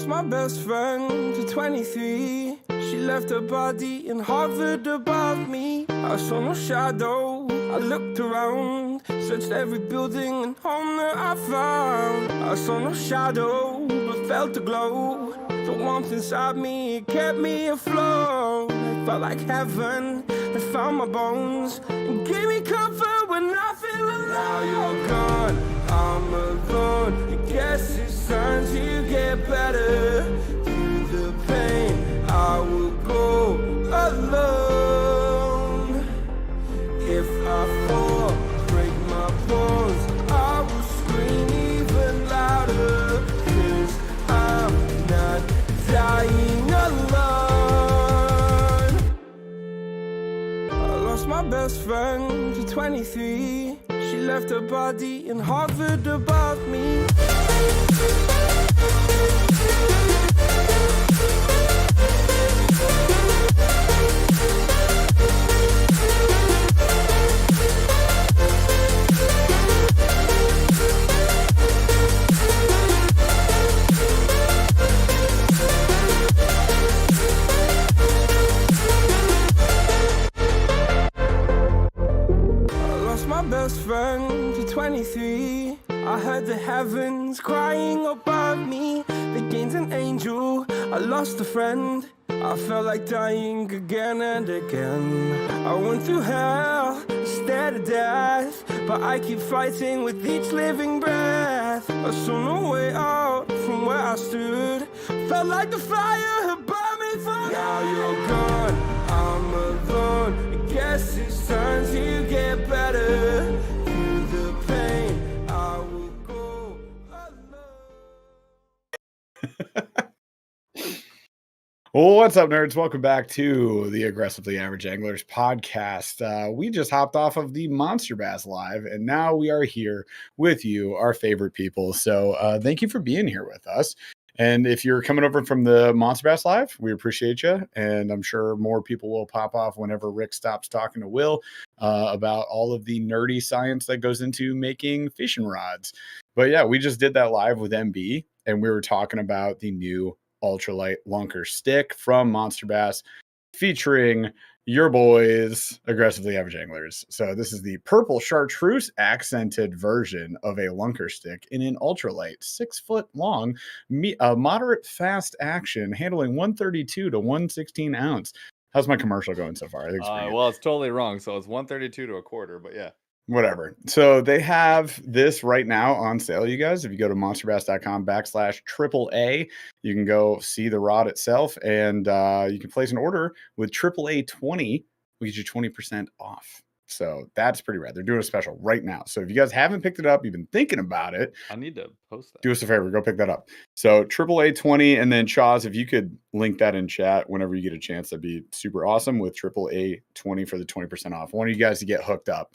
lost my best friend to 23. She left her body in Harvard above me. I saw no shadow, I looked around, searched every building and home that I found. I saw no shadow, but felt the glow. The warmth inside me, it kept me afloat. It felt like heaven had found my bones and gave me comfort when I feel alone. Now you're gone, I'm alone. I guess it's time to get better. Through the pain, I will go alone. If I fall, break my bones, I will scream even louder. 'Cause I'm not dying alone. I lost my best friend to 23. She left her body in Harvard above me. My best friend to 23. I heard the heavens crying above me. They gained an angel, I lost a friend. I felt like dying again and again. I went through hell, stared at death, but I keep fighting with each living breath. I saw no way out from where I stood. Felt like the fire had burned me through. Now you're gone, I'm alone. I guess it's time to get better. Through the pain, I will go alone. What's up, nerds? Welcome back to the Aggressively Average Anglers podcast. We just hopped off of the Monster Bass Live, and now we are here with you, our favorite people. So thank you for being here with us. And if you're coming over from the Monster Bass Live, we appreciate you. And I'm sure more people will pop off whenever Rick stops talking to Will about all of the nerdy science that goes into making fishing rods. But yeah, we just did that live with MB, and we were talking about the new ultralight lunker stick from Monster Bass, featuring your boys, Aggressively Average Anglers. So this is the purple chartreuse accented version of a lunker stick in an ultralight, 6 foot long, moderate fast action, handling 132 to 116 ounce. How's my commercial going so far? I think it's pretty good. Well, it's totally wrong. So it's 132 to a quarter, but yeah. Whatever. So they have this right now on sale, you guys. If you go to monsterbass.com/AAA, you can go see the rod itself, and you can place an order with AAA 20. We get you 20% off. So that's pretty rad. They're doing a special right now. So if you guys haven't picked it up, you've been thinking about it, I need to post that. Do us a favor, go pick that up. So AAA 20, and then Chaz, if you could link that in chat whenever you get a chance, that'd be super awesome with AAA 20 for the 20% off. I want you guys to get hooked up.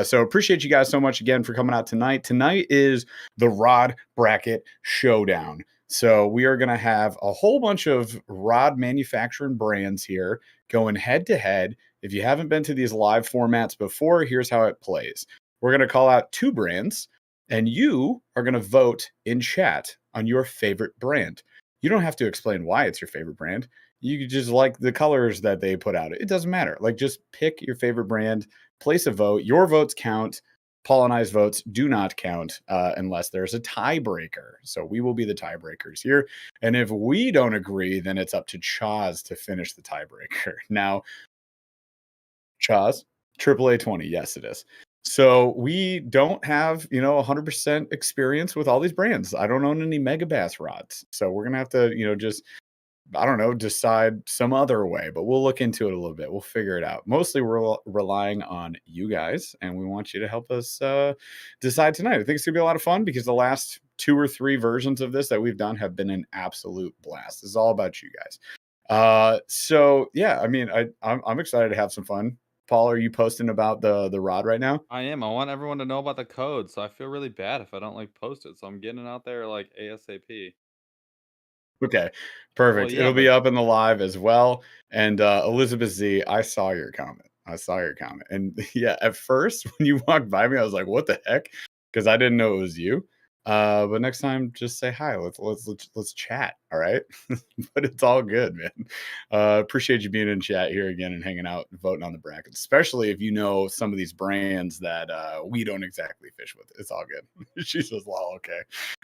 So appreciate you guys so much again for coming out tonight. Tonight is the Rod Bracket Showdown. So we are going to have a whole bunch of rod manufacturing brands here going head to head. If you haven't been to these live formats before, here's how it plays. We're going to call out 2 brands, and you are going to vote in chat on your favorite brand. You don't have to explain why it's your favorite brand. You could just like the colors that they put out. It doesn't matter. Like, just pick your favorite brand, place a vote. Your votes count. Paul and I's votes do not count unless there's a tiebreaker. So we will be the tiebreakers here. And if we don't agree, then it's up to Chaz to finish the tiebreaker. Now, Chaz, AAA 20. Yes, it is. So we don't have, 100% experience with all these brands. I don't own any Mega Bass rods. So we're going to have to, just, decide some other way, but we'll look into it a little bit. We'll figure it out. Mostly we're relying on you guys, and we want you to help us decide tonight. I think it's going to be a lot of fun because the last 2 or 3 versions of this that we've done have been an absolute blast. It's all about you guys. So yeah, I'm excited to have some fun. Paul, are you posting about the rod right now? I am. I want everyone to know about the code, so I feel really bad if I don't post it. So I'm getting it out there ASAP. Okay, perfect. Well, yeah, It'll be up in the live as well. And Elizabeth Z, I saw your comment. And yeah, at first when you walked by me, I was like, what the heck? Because I didn't know it was you. But next time, just say hi. Let's chat. All right. But it's all good, man. Appreciate you being in chat here again and hanging out and voting on the brackets, especially if you know some of these brands that we don't exactly fish with. It's all good. She says, "Lol, okay,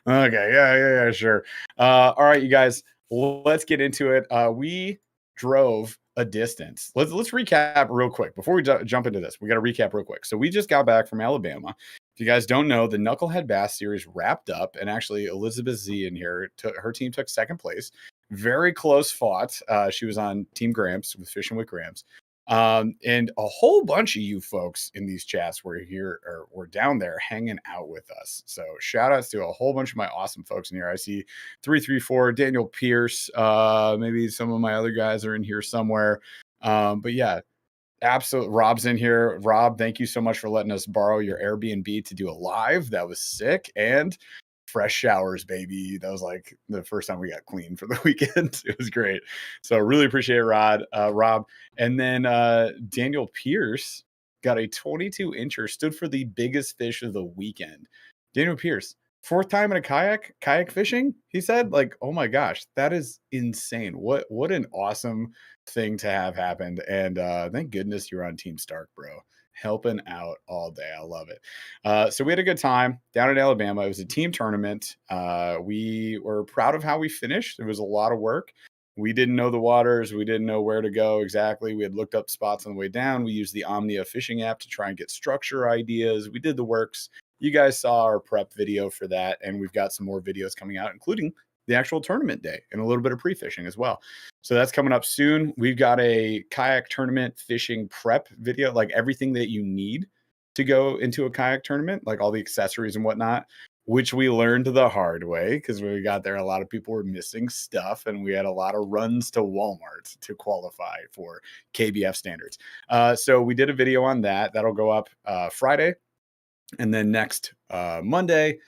okay, yeah, sure." All right, you guys, let's get into it. We drove a distance. Let's recap real quick before we jump into this. We got to recap real quick. So we just got back from Alabama. If you guys don't know, the Knucklehead Bass Series wrapped up, and actually Elizabeth Z in here, her team took second place. Very close fought. She was on Team Gramps with Fishing with Gramps. And a whole bunch of you folks in these chats were here or were down there hanging out with us. So shout outs to a whole bunch of my awesome folks in here. I see 334, Daniel Pierce. Maybe some of my other guys are in here somewhere. But yeah, absolutely. Rob's in here. Rob, thank you so much for letting us borrow your Airbnb to do a live. That was sick. And fresh showers, baby. That was like the first time we got clean for the weekend. It was great. So really appreciate it, Rob. And then Daniel Pierce got a 22-incher, stood for the biggest fish of the weekend. Daniel Pierce, fourth time in a kayak fishing, he said. Like, oh my gosh, that is insane. What an awesome thing to have happened. And thank goodness you're on Team Stark, bro. Helping out all day. I love it. So we had a good time down in Alabama. It was a team tournament. We were proud of how we finished. It was a lot of work. We didn't know the waters. We didn't know where to go exactly. We had looked up spots on the way down. We used the Omnia fishing app to try and get structure ideas. We did the works. You guys saw our prep video for that, and we've got some more videos coming out, including the actual tournament day and a little bit of pre-fishing as well. So that's coming up soon. We've got a kayak tournament fishing prep video, like everything that you need to go into a kayak tournament, like all the accessories and whatnot, which we learned the hard way because when we got there, a lot of people were missing stuff and we had a lot of runs to Walmart to qualify for KBF standards. So we did a video on that. That'll go up Friday. And then next Monday,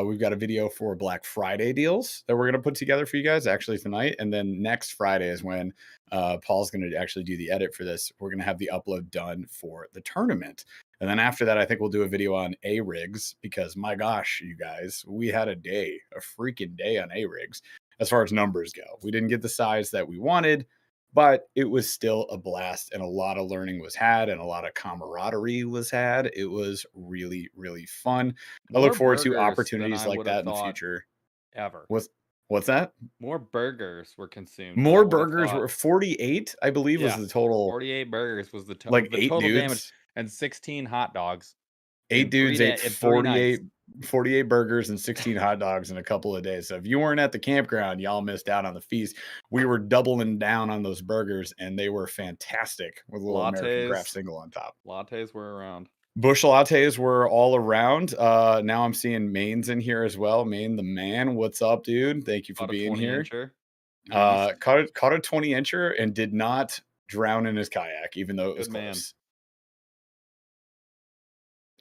we've got a video for Black Friday deals that we're going to put together for you guys actually tonight. And then next Friday is when Paul's going to actually do the edit for this. We're going to have the upload done for the tournament. And then after that, I think we'll do a video on A-rigs because my gosh, you guys, we had a freaking day on A-rigs as far as numbers go. We didn't get the size that we wanted, but it was still a blast and a lot of learning was had and a lot of camaraderie was had. It was really, really fun. I look More forward to burgers than opportunities I like would have that in the thought future. ever. What's that? More burgers were consumed than I More would have burgers thought. were 48, I believe, was Yeah, the total, 48 burgers was like the eight total damage, dudes. and 16 hot dogs Eight in dudes ate in 3 nights. 48 burgers and 16 hot dogs in a couple of days. So if you weren't at the campground, y'all missed out on the feast. We were doubling down on those burgers and they were fantastic with a little American Craft Lattes, single on top. lattes were around. Bush lattes were all around. Now I'm seeing Maine's in here as well. Maine the man, what's up, dude? Thank you for About a being 20 here. incher. Beast. Caught a 20-incher and did not drown in his kayak, even though it was Good man. close.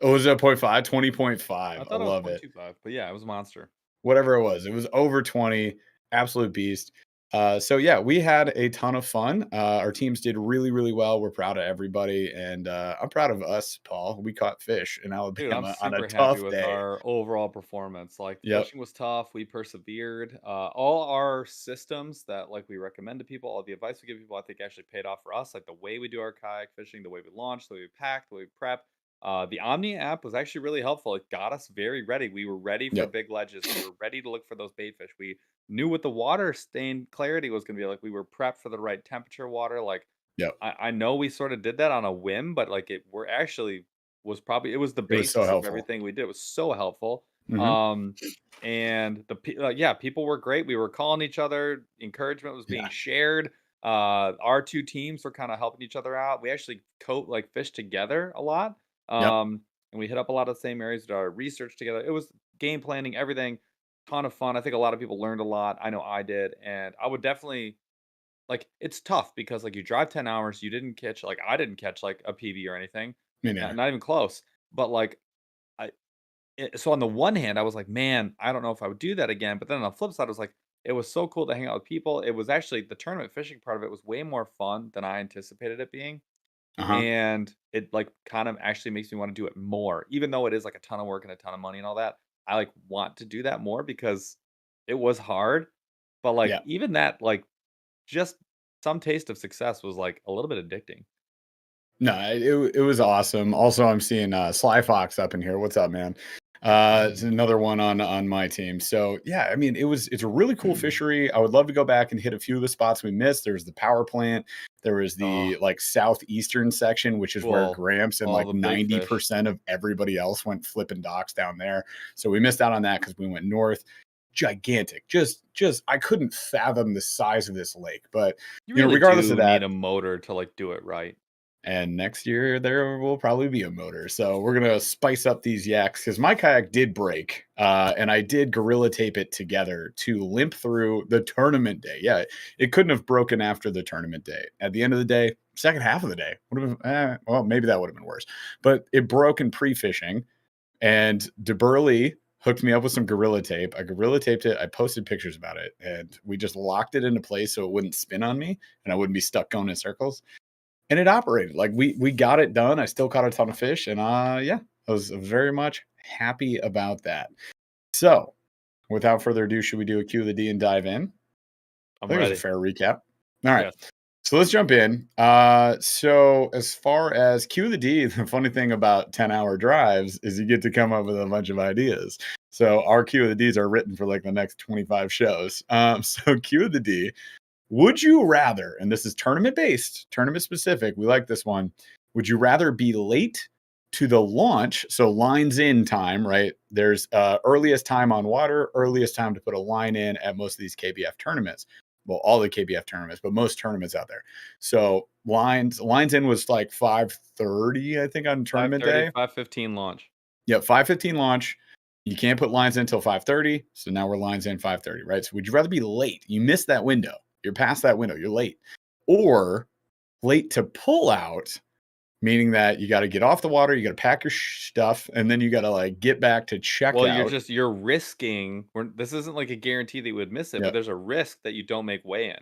Oh, was it a 0.5? I 20.5. I thought it was love it. 0.25, but yeah, it was a monster. Whatever it was over 20. Absolute beast. So yeah, we had a ton of fun. Our teams did really, really well. We're proud of everybody, and I'm proud of us, Paul. We caught fish in Dude, I'm Alabama on a super happy tough with day. our overall performance. Like, the Yep. fishing was tough. We persevered. All our systems that like we recommend to people, all the advice we give people, I think actually paid off for us. Like the way we do our kayak fishing, the way we launch, the way we pack, the way we prep. The Omni app was actually really helpful. It got us very ready. We were ready for Yep. big ledges. We were ready to look for those bait fish. We knew what the water stain clarity was going to be like. We were prepped for the right temperature water. Like, Yep. I know we sort of did that on a whim, but like we're actually it was the It was so basis of helpful. everything we did. It was so helpful. Mhm. And yeah, people were great. We were calling each other. Encouragement was being Yeah. shared. Our two teams were kind of helping each other out. We actually fished together a lot. Yep. And we hit up a lot of the same areas, did our research together. It was game planning, everything, ton of fun. I think a lot of people learned a lot. I know I did, and I would definitely like, it's tough because, like, you drive 10 hours, you didn't catch like, I didn't catch, like, a PB or anything, Me neither. not even close, but, like, I so on the one hand, I was like, "Man, I don't know if I would do that again," but then on the flip side, I was like, it was so cool to hang out with people. It was actually the tournament fishing part of it was way more fun than I anticipated it being, Uh-huh. and it, like, kind of actually makes me wanna do it more, even though it is, like, a ton of work and a ton of money and all that. I like want to do that more because it was hard. But like Yeah. even that, like just some taste of success was like a little bit addicting. No, it was awesome. Also, I'm seeing Sly Fox up in here. What's up, man? It's another one on my team. So yeah, I mean, it's a really cool fishery. I would love to go back and hit a few of the spots we missed. There's the power plant. There was Oh, the like southeastern section, which is where cool. Gramps and All like the big fish. 90% of everybody else went flipping docks down there. So we missed out on that because we went north. Gigantic, just I couldn't fathom the size of this lake. But You really regardless of do need that, a motor to like do it right. and next year there will probably be a motor. So we're gonna spice up these yaks because my kayak did break, and I did gorilla tape it together to limp through the tournament day. Yeah, it couldn't have broken after the tournament day. At the end of the day, second half of the day would have been well, maybe that would have been worse. But it broke in pre-fishing, and Burly hooked me up with some gorilla tape. I gorilla taped it. I posted pictures about it, and we just locked it into place so it wouldn't spin on me and I wouldn't be stuck going in circles, and it operated. Like we got it done. I still caught a ton of fish, and yeah, I was very much happy about that. So, without further ado, should we do a Q of the D and dive in? I I'm think it was a ready. fair recap. All right. Yes. So let's jump in. So as far as Q of the D, the funny thing about 10-hour drives is you get to come up with a bunch of ideas. So our Q of the Ds are written for like the next 25 shows. So Q of the D, would you rather, and this is tournament based, tournament specific, we like this one. Would you rather be late to the launch? So lines in time, right? There's earliest time on water, earliest time to put a line in at most of these KBF tournaments. Well, all the KBF tournaments, but most tournaments out there. So lines in was like 5:30, I think, on tournament 5:30, day. 5:15 launch. Yep, 5:15 launch. You can't put lines in until 5:30. So now we're lines in 5:30, right? So would you rather be late? You missed that window. You're past that window. You're late. Or late to pull out, meaning that you got to get off the water, you got to pack your stuff, and then you got to like get back to Well, you're checkout. just you're risking. This isn't like a guarantee that you would miss it, but Yep. there's a risk that you don't make weigh-in.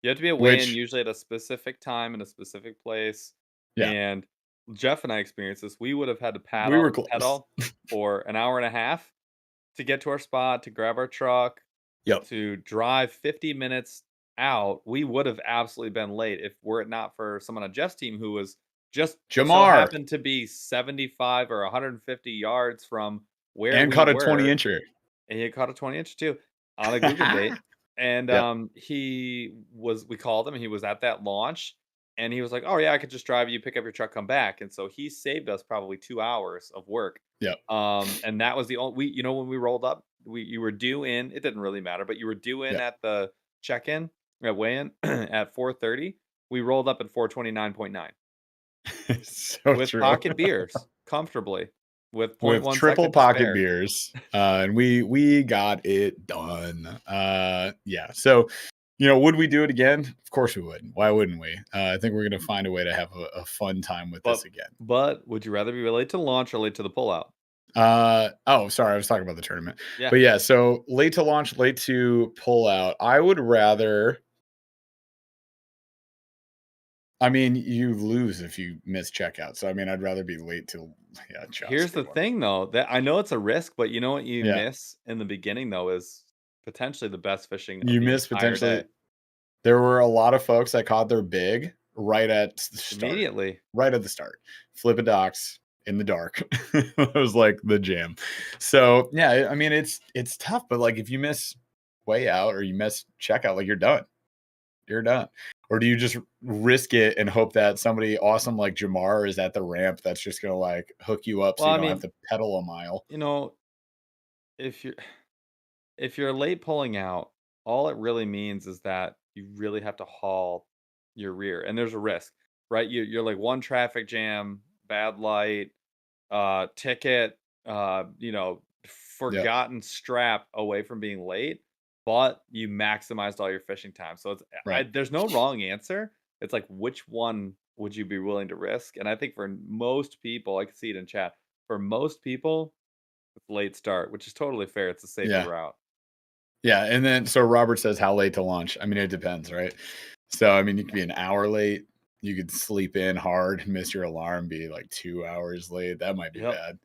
You have to be a weigh-in Which, usually at a specific time in a specific place. yeah, And Jeff and I experienced this. We would have had to we were paddle close. pedal for an hour and a half to get to our spot, to grab our truck, Yep. to drive 50 minutes out. We would have absolutely been late if were it not for someone on Jeff's team who was just so Jamar happened to be 75 or 150 yards from where and we caught a 20 were, incher. and he caught a 20 inch too on a Googan bait. And Yep. we called him, and he was at that launch, and he was like, "Oh yeah, I could just drive you, pick up your truck, come back." And so he saved us probably 2 hours of work. Yep. And that was the only when we rolled up, you were due in. It didn't really matter, but you were due in Yep. at the check-in at weigh-in at 4:30. We rolled up at 4:29.9 So with true. pocket beers comfortably with point With 1 triple second to pocket spare. beers, and we got it done. Yeah. So, would we do it again? Of course we would. Why wouldn't we? I think we're gonna find a way to have a fun time with this But again. but would you rather be late to launch or late to the pullout? Oh, sorry, I was talking about the tournament. Yeah. But yeah, so late to launch, late to pull out. I would rather. I mean, you lose if you miss checkout. So I mean, I'd rather be late to. Yeah, Chow's a Here's the good one. thing though, that I know it's a risk, but you know what you Yeah, miss in the beginning though is potentially the best fishing of you the miss entire potentially. day. There were a lot of folks that caught their big right at the start. Immediately. Right at the start. Flip a docks in the dark. It was like the jam. So yeah, I mean it's tough, but like if you miss way out or you miss checkout, like you're done. You're done. Or do you just risk it and hope that somebody awesome like Jamar is at the ramp that's just gonna like hook you up so Well, you I don't have mean, to pedal a mile? you know, if you're if you're late pulling out, all it really means is that you really have to haul your rear, and there's a risk, right? You're like one traffic jam, bad light, ticket, Yeah, forgotten strap away from being late, but you maximized all your fishing time. So right. there's no wrong answer. It's like which one would you be willing to risk? And I think for most people, I can see it in chat. For most people, it's late start, which is totally fair. It's a safer Yeah. route. Yeah. And then so Robert says how late to launch. I mean, it depends, right? So I mean, you could be an hour late. You could sleep in hard, miss your alarm, be like 2 hours late. That might be Yep. bad.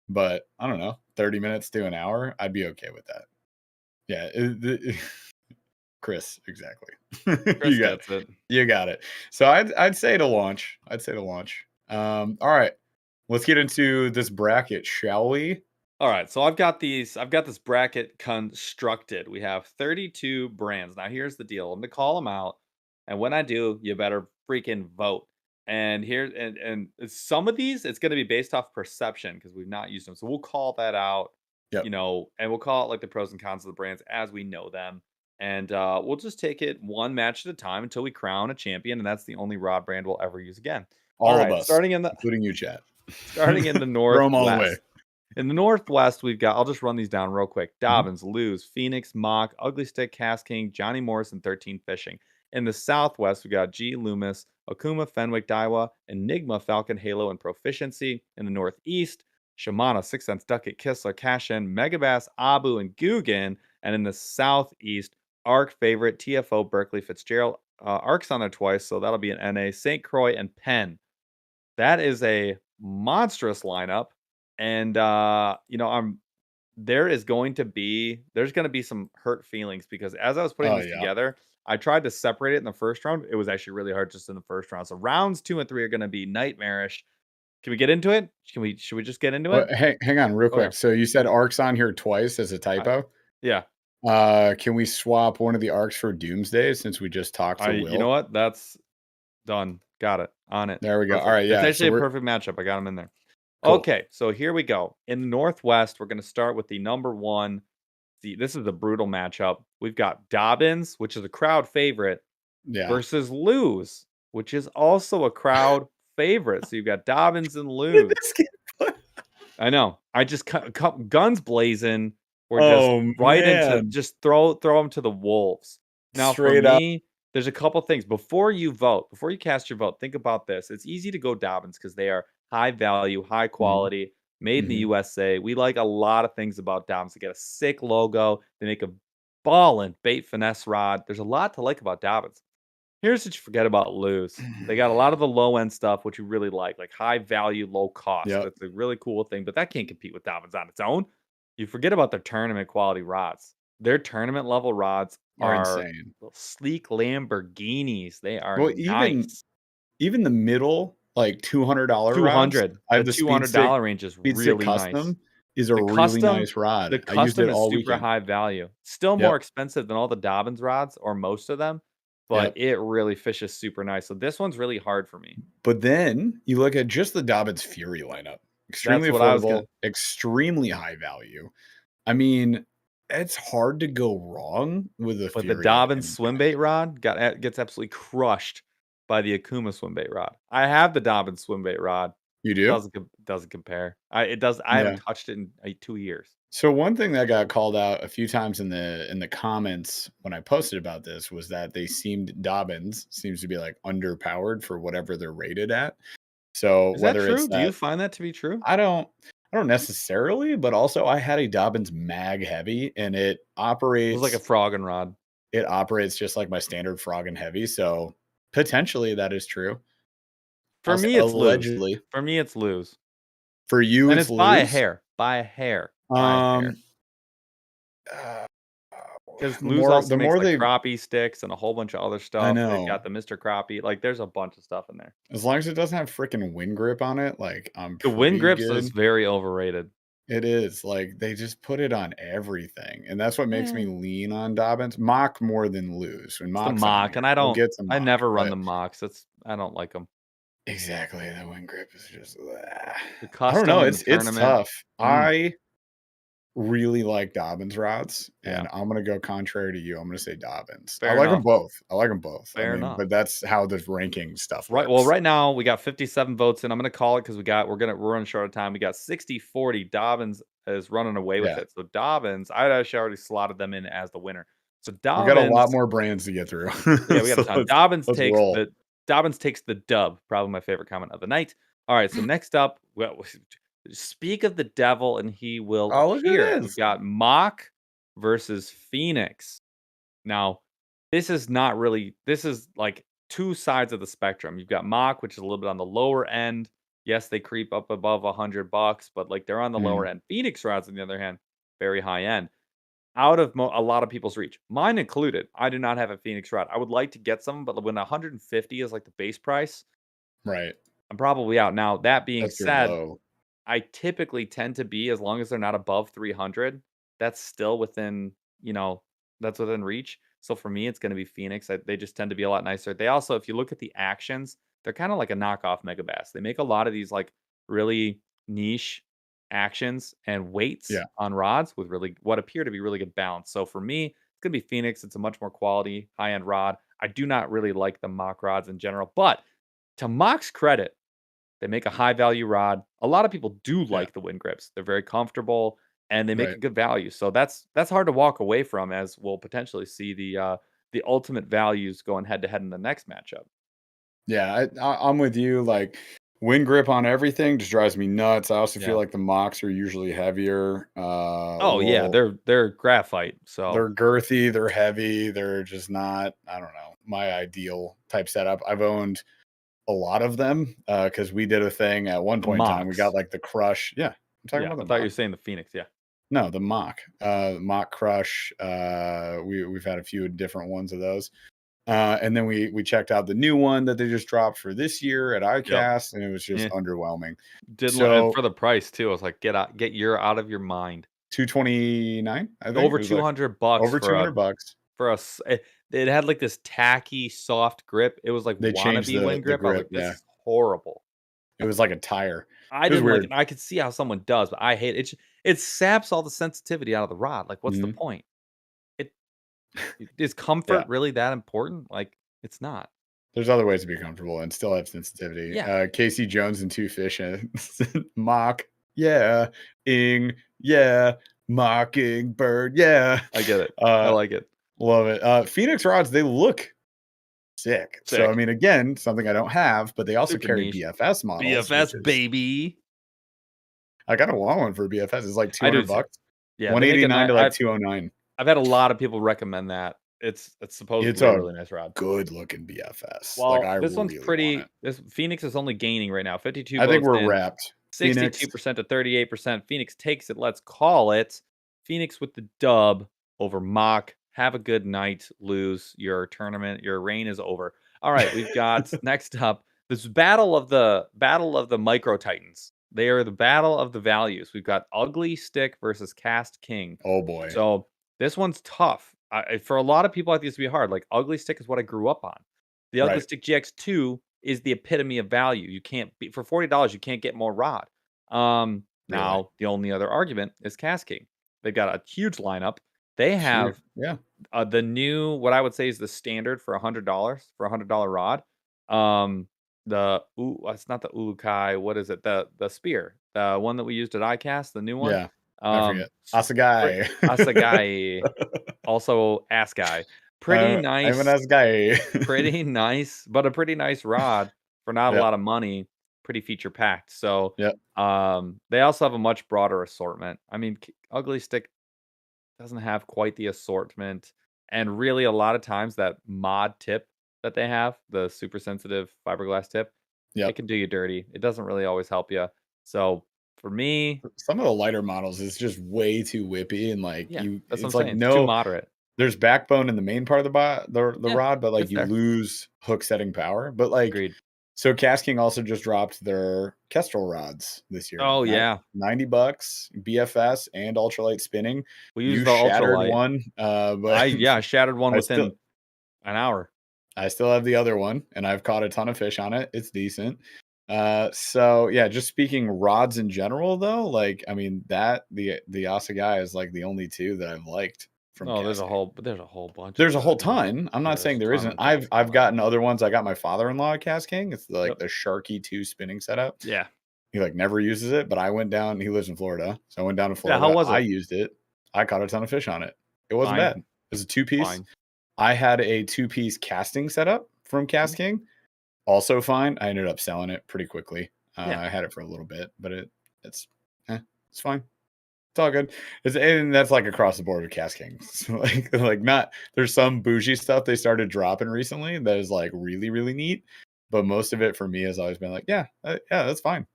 but I don't know, 30 minutes to an hour, I'd be okay with that. Yeah, Chris, exactly. Chris You got gets it. you got it. So I'd say to launch. I'd say to launch. All right. Let's get into this bracket, shall we? All right, so I've got this bracket constructed. We have 32 brands. Now here's the deal. I'm gonna call them out, and when I do, you better freaking vote. And here and some of these it's gonna be based off perception because we've not used them. So we'll call that out, Yep. and we'll call it like the pros and cons of the brands as we know them. And we'll just take it one match at a time until we crown a champion, and that's the only rod brand we'll ever use again. All All of right, us, including you, chat. starting in the Throw them all away. Northwest. In the Northwest, we've got, I'll just run these down real quick. Mhm. Dobbins, Lose, Phoenix, Mock, Ugly Stick, Cast King, Johnny Morris, and 13 Fishing. In the Southwest, we got G, Loomis, Okuma, Fenwick, Daiwa, Enigma, Falcon, Halo, and Proficiency. In the Northeast, Shimano, Six Sense, Ducket, Kistler, Cashin, Megabass, Abu, and Guggen. And in the Southeast, Arc, Favorite, TFO, Berkeley, Fitzgerald. Arc's on there twice, so that'll be an NA, St. Croix, and Penn. That is a monstrous lineup, and, I'm there's gonna be some hurt feelings because as I was putting Oh this yeah. together, I tried to separate it in the first round. It was actually really hard just in the first round. So rounds 2 and 3 are gonna be nightmarish. Can we get into it? Should we just get into Well, it? hang on real Okay. quick. So you said arcs on here twice as a I typo. yeah. Can we swap one of the arcs for Doomsday since we just talked to You know Will? what? That's done. Got it. On it. There we go. All Perfect. right, It's yeah. So actually a we're perfect matchup. I got him in there. cool. Okay, so here we go. In the Northwest, we're gonna start with the number 1. This is a brutal matchup. We've got Dobbins, which is a crowd favorite, Yeah. versus Lose, which is also a crowd favorite. So you've got Dobbins and Lose. This kid- I know. I just guns blazing. We're just Oh right into man. just throw them to the wolves. Now, for Straight up. me, there's a couple things before you vote, before you cast your vote. Think about this. It's easy to go Dobbins because they are high value, high Mhm, quality, made in the mhm. USA. We like a lot of things about Dobbins. They get a sick logo. They make a ballin' bait finesse rod. There's a lot to like about Dobbins. Here's what you forget about Lose. They got a lot of the low end stuff, which you really like high value, low cost. Yep. That's a really cool thing, but that can't compete with Dobbins on its own. You forget about their tournament quality rods. Their tournament level rods Are are insane. sleek Lamborghinis. They are Well, even nice. even the middle, like $200 rods, 200. I The have the $200 range is Speed Stick really nice. Custom is a The really custom nice rod. the I used it custom is all super weekend. high value. Still more Yep, expensive than all the Dobbins rods or most of them, but yep. it really fishes super nice. So this one's really hard for me. But then you look at just the Dobbins Fury lineup. That's Extremely what I was gonna affordable, extremely high value. I mean, it's hard to go wrong with a but the Fury of Dobbins any swim kind. bait rod gets absolutely crushed by the Akuma swim bait rod. I have the Dobbins swim bait rod. You do? Doesn't compare. I Yeah. haven't touched it in, 2 years. So one thing that got called out a few times in the comments when I posted about this was that they seemed Dobbins seems to be like underpowered for whatever they're rated at. So Is that whether it's true? Do you that find that to be true? I don't I don't necessarily, but also I had a Dobbins Mag Heavy and It was like a frog and rod. it operates just like my standard Frog and Heavy. So potentially that is true. For I'll say me, it's lose. allegedly. For me, it's lose. For you, And it's it's by a lose. hair. By a hair. By a hair. Um, uh, Because Lose also the makes more like they crappie sticks and a whole bunch of other I stuff. They've know. got the Mr. Crappie. Like there's a bunch of stuff in there. As long as it doesn't have freaking wind grip on it, like, I'm The wind pretty grips is good. very overrated. It is, like, they just put it on everything, and that's what makes me Eh, lean on Dobbins. Mock more than lose. When it's the Mock's on mock, here, and we'll get some I Mock, never run but the mocks. I don't like them. exactly, the wind grip is just, The I don't custom know, in the it's tournament. tough. Mm, I really like Dobbins rods, yeah, and I'm gonna go contrary to you. I'm gonna say Dobbins. I fair like them enough. both. I like them both. I Fair mean, enough. but that's how the ranking stuff Right. Well, works. right now we got 57 votes in. I'm gonna call it because we're running short of time. We got 60-40. Dobbins is running away with Yeah. it. So Dobbins, I actually already slotted them in as the winner. So We got a lot Dobbins, more brands to get through. yeah, we got a So ton. Dobbins let's takes roll. the Dobbins takes the dub. Probably my favorite comment of the night. All right. So next up, well, speak of the devil and he will Oh, look who appear. it We've is. got Mock versus Phoenix. Now, this is like two sides of the spectrum. You've got Mock, which is a little bit on the lower end. Yes, they creep up above $100, but like they're on the lower Mm, end. Phoenix rods, on the other hand, very high end, out of a lot of people's reach, mine included. I do not have a Phoenix rod. I would like to get some, but when 150 is like the base price, right. I'm probably out. Now, that being That's your said, low. I typically tend to be, as long as they're not above 300, that's still within, you know, that's within reach. So for me, it's going to be Phoenix. They just tend to be a lot nicer. They also, if you look at the actions, they're kind of like a knockoff Megabass. They make a lot of these like really niche actions and weights Yeah. on rods with really what appear to be really good balance. So for me, it's going to be Phoenix. It's a much more quality high end rod. I do not really like the mock rods in general, but to Mock's credit, they make a high value rod. A lot of people do Yeah. like the wind grips. They're very comfortable and they make Right. a good value. So that's hard to walk away from, as we'll potentially see the ultimate values going head to head in the next matchup. Yeah. I'm with you. Like wind grip on everything just drives me nuts. I also feel Yeah. like the mocks are usually heavier. Oh yeah, Well, they're graphite. So they're girthy, they're heavy, they're just not, I don't know, my ideal type setup. I've owned a lot of them because we did a thing at one the point in time. We got mocks. like the crush. Yeah, I'm talking Yeah, about I the thought you were mock. saying the Phoenix. Yeah. No, the mock. Mock crush. We've had a few different ones of those. And then we checked out the new one that they just dropped for this year at Yep. iCast, and it was just Yeah. underwhelming. And So for the price too. I was like, get your out of your mind. 229, I think Over it was like $200 over 200 bucks. for us. It had like this tacky soft grip. It was like They changed wannabe wind the grip. I was grip. like, this Yeah, is horrible. it was like a tire. I It was didn't like it. weird. I could see how someone does, but I hate it. It saps all the sensitivity out of the rod. Like, what's the Mhm. point? It is comfort Yeah. really that important? Like, it's not. There's other ways to be comfortable and still have sensitivity. Yeah, Casey Jones and Two Fish and mock, yeah, ing, yeah, mockingbird, yeah. I get it. I Uh, like it. love it. Phoenix rods, they look sick. So I Sick. mean, again, something I don't have, but they also Super carry niche. BFS models, BFS which is baby. I kind of want one for BFS. It's like I do 200 too. bucks, Yeah, they make a 189 nice. to like 209. I've had a lot of people recommend that. It's It's supposedly a a really nice rod. good looking BFS. Like Well, I this one's really want it. pretty. This Phoenix is only gaining right now. 52 I think votes we're in. wrapped. Phoenix, 62% to 38%. Phoenix takes it. Let's call it. Phoenix with the dub over Mock. Have a good night. Lose your tournament. Your reign is over. All right, we've got next up this battle of the micro titans. They are the battle of the values. We've got Ugly Stick versus Cast King. oh boy. So this one's tough. For a lot of people, I think it's gonna be hard. Like Ugly Stick is what I grew up on. The Ugly Right. Stick GX2 is the epitome of value. You can't be for $40. You can't get more rod. Really? Now the only other argument is Cast King. They've got a huge lineup. They Sure. have Yeah. the new, what I would say is the standard for $100 for $100 rod. Um, it's not the Ulukai. What is it? The spear, the one that we used at ICAST, the new one. Yeah. I forget. Pre- Asagai. Asagai, also ass guy. Pretty I'm an nice, Asagai. pretty nice, but a pretty nice rod for not a Yeah. lot of money. Pretty feature packed. So, Yeah. they also have a much broader assortment. I mean, Ugly Stick doesn't have quite the assortment, and really a lot of times that mod tip that they have, the super sensitive fiberglass tip, it Yep. can do you dirty. It doesn't really always help you. So for me, Some of the lighter models is just way too whippy and like yeah, that's what I'm it's like saying. It's too no, moderate. there's backbone in the main part of the Yeah, rod, but like it's you there. lose hook setting power. But like Agreed. so Casking also just dropped their Kestrel rods this year. Oh yeah, $90 BFS and ultralight spinning. we use You the shattered ultralight. one, but I shattered one I still within an hour. I still have the other one, and I've caught a ton of fish on it. It's decent. So yeah, just speaking rods in general, though, like I mean that the Assegai is like the only two that I've liked from No, casting. there's a whole bunch of There's a whole good. Yeah, ton. I'm yeah, not there's saying a there ton isn't. of good. I've gotten other ones. I got my father-in-law at Cast King. It's like Yep. the Sharky 2 spinning setup. Yeah. He like never uses it, but I went down. He lives in Florida, so I went down to Yeah. How Florida. was I it? used it. I caught a ton of fish on it. It wasn't Fine. bad. It was a two-piece. Fine. I had a two-piece casting setup from Cast Mhm. King. Also fine. I ended up selling it pretty quickly. Yeah. I had it for a little bit, but it's it's fine. It's all good. And that's like across the board with Cast Kings. like not there's some bougie stuff they started dropping recently that is like really really neat, but most of it for me has always been like yeah, that's fine.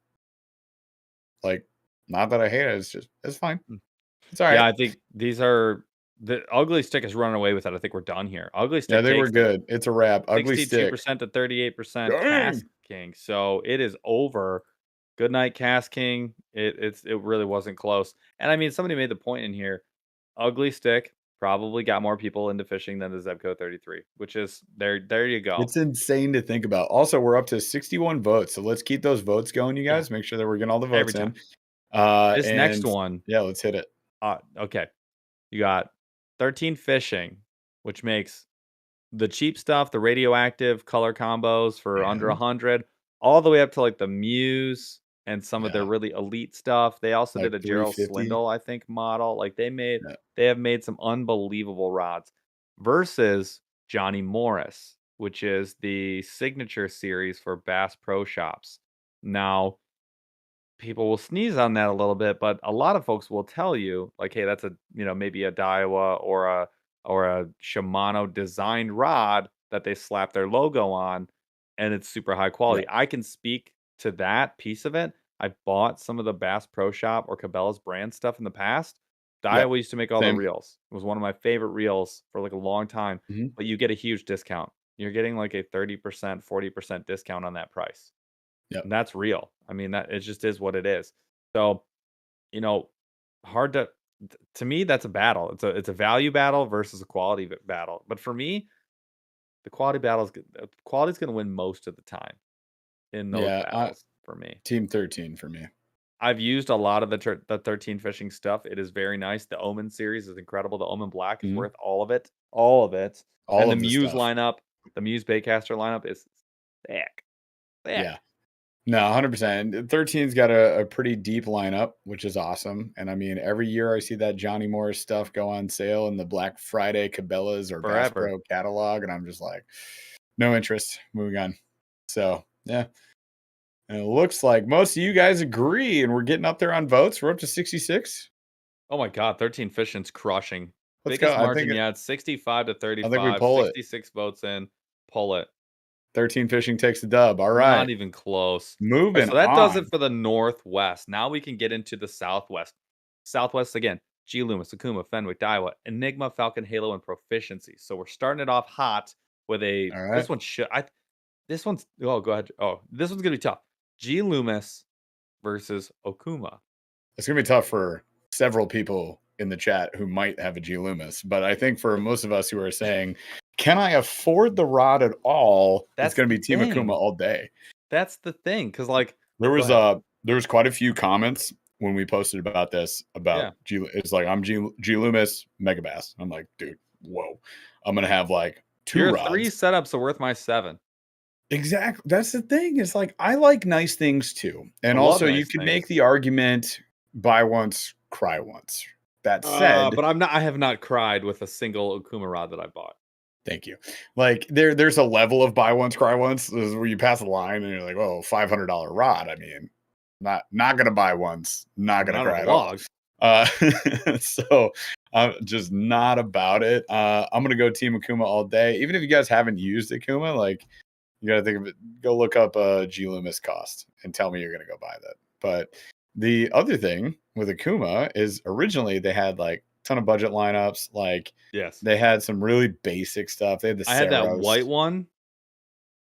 Like, not that I hate it. It's fine. Mm. It's all Yeah, right. I think these are the ugly stick is running away with it. I think we're done here. Ugly Yeah, stick they were takes it. good. It's a wrap. Ugly stick. 62% to 38% Dang. Cast King. So it is over. Good night, Cast King. It really wasn't close. And I mean, somebody made the point in here. Ugly Stick probably got more people into fishing than the Zebco 33, which is there you go. It's insane to think about. Also, we're up to 61 votes. So let's keep those votes going, you Yeah, guys. Make sure that we're getting all the every votes time. in. This next And one, yeah, let's hit it. okay. You got 13 fishing, which makes the cheap stuff, the radioactive color combos for under And 100, all the way up to like the Muse and some of their yeah, really elite stuff. They also like did a Gerald 350. Slindle, I think, model. Like Yeah. they have made some unbelievable rods versus Johnny Morris, which is the signature series for Bass Pro Shops. Now, people will sneeze on that a little bit, but a lot of folks will tell you, like, hey, that's a maybe a Daiwa or a Shimano designed rod that they slap their logo on, and it's super high Yeah. quality. I can speak to that piece of it. I bought some of the Bass Pro Shop or Cabela's brand stuff in the past. Yep. Daiwa used to make all the Same. reels. It was one of my favorite reels for like a long time, Mhm. but you get a huge discount. You're getting like a 30%, 40% discount on that price. Yep. And that's real. I mean, that it just is what it is. So, you know, hard to me, that's a battle. It's a value battle versus a quality battle. But for me, the quality battle is quality's going to win most of the time in those Yeah. battles for me. Team 13 for me. I've used a lot of the 13 fishing stuff. It is very nice. The Omen series is incredible. The Omen Black is Mhm. worth all of it. All of it. All And the of the Muse stuff. lineup, the Muse Baitcaster lineup is thick. Thick. Yeah. No, 100%. 13's got a pretty deep lineup, which is awesome. And I mean, every year I see that Johnny Morris stuff go on sale in the Black Friday Cabela's or Bass Forever. Pro catalog. And I'm just like, no interest. Moving on. So, yeah. And it looks like most of you guys agree, and we're getting up there on votes. We're up to 66. Oh my god, 13 Fishing's crushing. Let's go. Biggest margin yet, 65 to I think we 35, pull it. 66 votes in. Pull it. 13 Fishing takes the dub. All right. Not even close. All right, Moving so that does on. it for the Northwest. Now we can get into the Southwest. Southwest again. G Loomis, Akuma, Fenwick, Daiwa, Enigma, Falcon, Halo, and Proficiency. So we're starting it off hot with a All right. this one's oh go ahead. Oh, this one's gonna be tough. G Loomis versus Okuma. It's going to be tough for several people in the chat who might have a G Loomis, but I think for most of us who are saying, can I afford the rod at all? It's That's going to the be Team Akuma thing. all day. That's the thing. Cause like There go was ahead. there was quite a few comments when we posted about this about Yeah. G. It's like I'm G Loomis Mega Bass. I'm like, dude, whoa! I'm gonna have like two Your 3 rods. setups are worth my 7. Exactly. That's the thing. It's like I like nice things too, I and love also you nice could things. make the argument buy once, cry once. That said, But I have not cried with a single Okuma rod that I bought. thank you. Like there's a level of buy once, cry once. This is where you pass the line and you're like, oh, $500 rod. I mean, not gonna buy once, not gonna Not a cry at all. vlog. Uh, so I'm just not about it. I'm gonna go Team Akuma all day. Even if you guys haven't used Akuma, like you gotta think of it. Go look up G Loomis cost and tell me you're gonna go buy that. But the other thing with Akuma is originally they had like ton of budget lineups. Like Yes. they had some really basic stuff. They had the I had that white Saros. one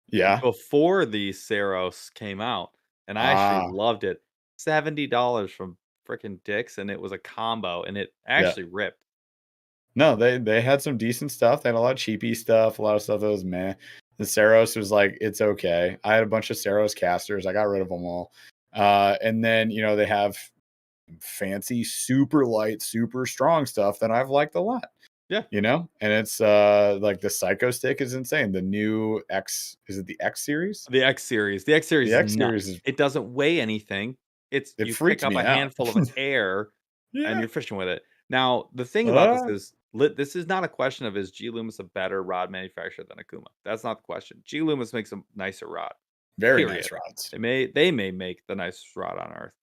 Yeah. before the Saros came out, and I actually Ah, loved it. $70 from freaking Dick's, and it was a combo, and it yeah. actually ripped. No, they had some decent stuff. They had a lot of cheapy stuff, a lot of stuff that was meh. The Saros was like, it's okay. I had a bunch of Saros casters. I got rid of them all. And then, they have fancy, super light, super strong stuff that I've liked a lot. Yeah. And it's like the Psycho Stick is insane. The new X, is it the X series? The X series. The X series The is X series nuts. is It doesn't weigh anything. it You pick freaks up me a out. handful of air and Yeah. you're fishing with it. Now, the thing about this Uh, is this is not a question of is G Loomis a better rod manufacturer than Akuma. That's not the question. G Loomis makes a nicer rod. very nice Period. rods. They may make the nicest rod on earth,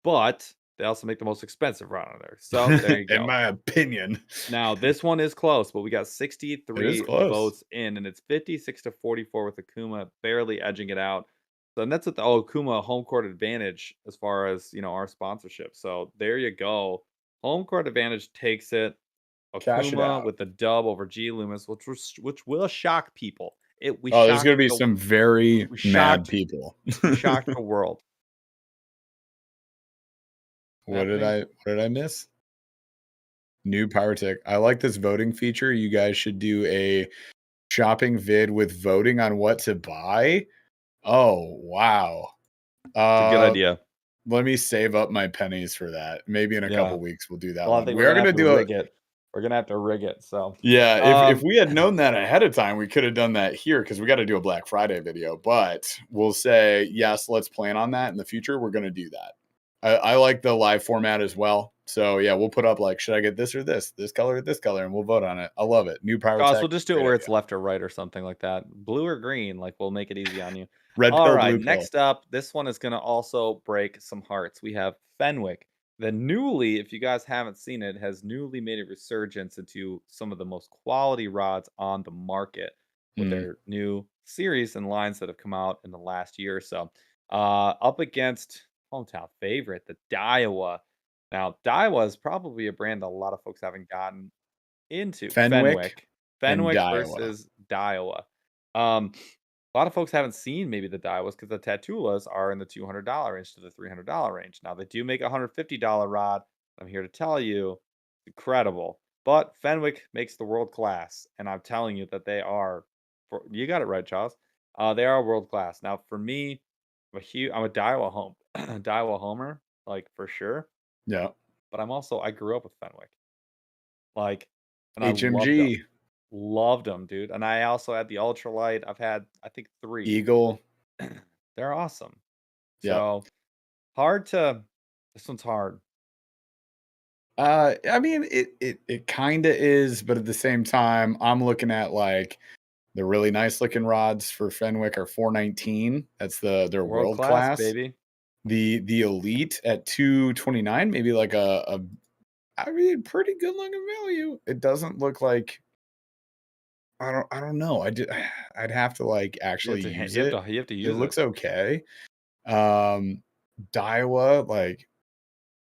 but they also make the most expensive rod on earth. So there you In go. my opinion. Now this one is close, but we got It is 63 close. votes in, and it's 56 to 44 with Akuma barely edging it out. So and that's with the Okuma home court advantage as far as our sponsorship. So there you go. Home court advantage takes it. Cash it Okuma out. with the dub over G Loomis, which will shock people. We Oh, there's shocked gonna be the some very we mad shocked people. we shocked the world. What did Happening. I miss? New power tick. I like this voting feature. You guys should do a shopping vid with voting on what to buy. Oh, wow. It's a good idea. Let me save up my pennies for that. Maybe in a Yeah. couple weeks we'll do that Well, I one. think We we're are gonna gonna have to do a rig it. We're gonna have to rig it. So yeah, if um we had known that ahead of time, we could have done that here because we got to do a Black Friday video. But we'll say yes, let's plan on that in the future. We're gonna do that. I like the live format as well. So yeah, we'll put up like, should I get this or this color or this color, and we'll vote on it. I love it. New power Josh, tech, we'll just do it great where idea. it's left or right or something like that. Blue or green, like we'll make it easy on you. Red All pill, right, blue pill. next up, this one is gonna also break some hearts. We have Fenwick. The newly, if you guys haven't seen it, has newly made a resurgence into some of the most quality rods on the market with Mm. their new series and lines that have come out in the last year or so. Up against hometown favorite, the Daiwa. Now, Daiwa is probably a brand that a lot of folks haven't gotten into. Fenwick and Fenwick Daiwa. versus Daiwa. A lot of folks haven't seen maybe the Daiwas because the Tatulas are in the $200 range to the $300 range. Now they do make a $150 rod. I'm here to tell you, it's incredible. But Fenwick makes the world class, and I'm telling you that they are. You got it right, Charles. They are world class. Now for me, I'm a Daiwa Daiwa homer, like for sure. Yeah. But I grew up with Fenwick, like, and I loved them. HMG, Loved them, dude, and I also had the ultralight. I've had, I think, 3. Eagle. They're awesome. Yep. So, hard to this one's hard. I mean, it kind of is, but at the same time, I'm looking at like the really nice looking rods for Fenwick are 419. That's their World world class, class. baby. The elite at 229, maybe like a I mean pretty good looking value. It doesn't look like I don't know. I'd have to like actually use it. You have to It use it. looks okay. Um Daiwa, like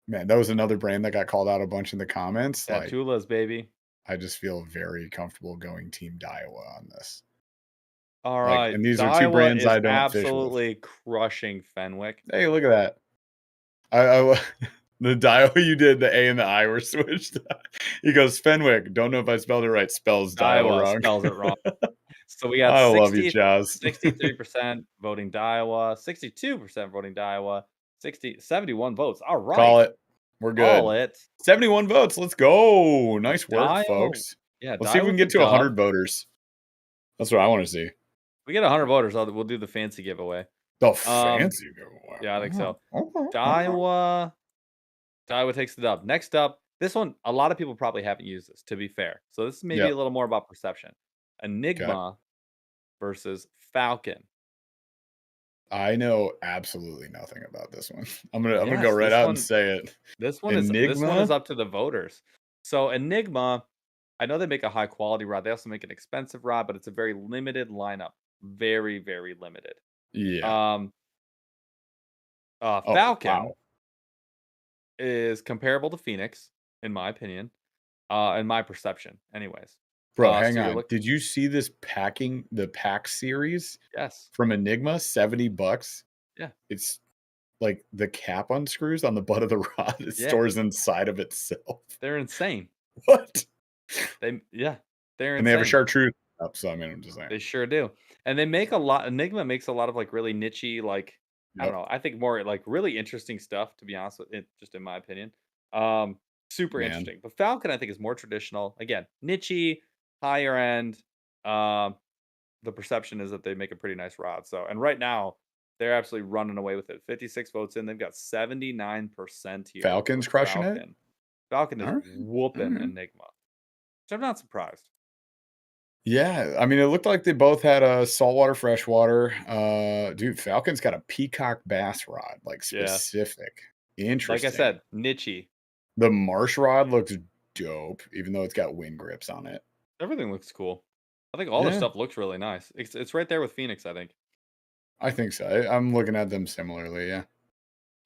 man, that was another brand that got called out a bunch in the comments. Like Tatulas, baby. I just feel very comfortable going team Daiwa on this. All Like, right. and these are 2 Daiwa brands is I don't fish with. absolutely crushing Fenwick. Hey, look at that. I the dial you did, the A and the I were switched. He goes, Fenwick. Don't know if I spelled it right. Spells dial Daiwa wrong. spells it wrong. So we got I love you, Chaz. 63% voting Daiwa, 62% voting Daiwa, 71 votes. All right. Call it. We're Call good. it. 71 votes. Let's go. Nice work, Daiwa. folks. Yeah, Let's see if Daiwa we can with the get to 100 dub. voters. That's what I want to see. We get 100 voters, we'll do the fancy giveaway. The fancy giveaway. Yeah, I think so. Okay. Daiwa takes the dub. Next up, this one, a lot of people probably haven't used this, to be fair. So this is maybe Yep. a little more about perception. Okay. Enigma versus Falcon. I know absolutely nothing about this one. I'm gonna go Yes, right out and say it. This one is Enigma? up to the voters. So Enigma, I know they make a high quality rod. They also make an expensive rod, but it's a very limited lineup. Very, very limited. Yeah. Oh, Falcon wow. is comparable to Phoenix, in my opinion, in my perception, anyways. Bro, hang so you're on. look Did you see this the pack series Yes. from Enigma? $70. Yeah. It's like the cap unscrews on the butt of the rod. It Yeah. stores inside of itself. They're insane. What? They're And insane. they have a chartreuse up, so I mean, I'm just saying. They sure do. And they make a lot Enigma makes a lot of like really nichey, like I don't Yep. know. I think more like really interesting stuff, to be honest with it, just in my opinion. Super Man. interesting. But Falcon, I think, is more traditional. Again, nichey, higher end. The perception is that they make a pretty nice rod. So, and right now, they're absolutely running away with it. 56 votes in. They've got 79% here. Falcon's with crushing it? Falcon. Falcon is All right. whooping All right. Enigma. Which I'm not surprised. Yeah, I mean, it looked like they both had a saltwater, freshwater. Dude, Falcon's got a peacock bass rod, like Yeah. specific. Like Interesting. I said, nichey. The marsh rod looks dope, even though it's got wind grips on it. Everything looks cool. I think all their Yeah. stuff looks really nice. It's right there with Phoenix, I think. I think so. I'm looking at them similarly. Yeah.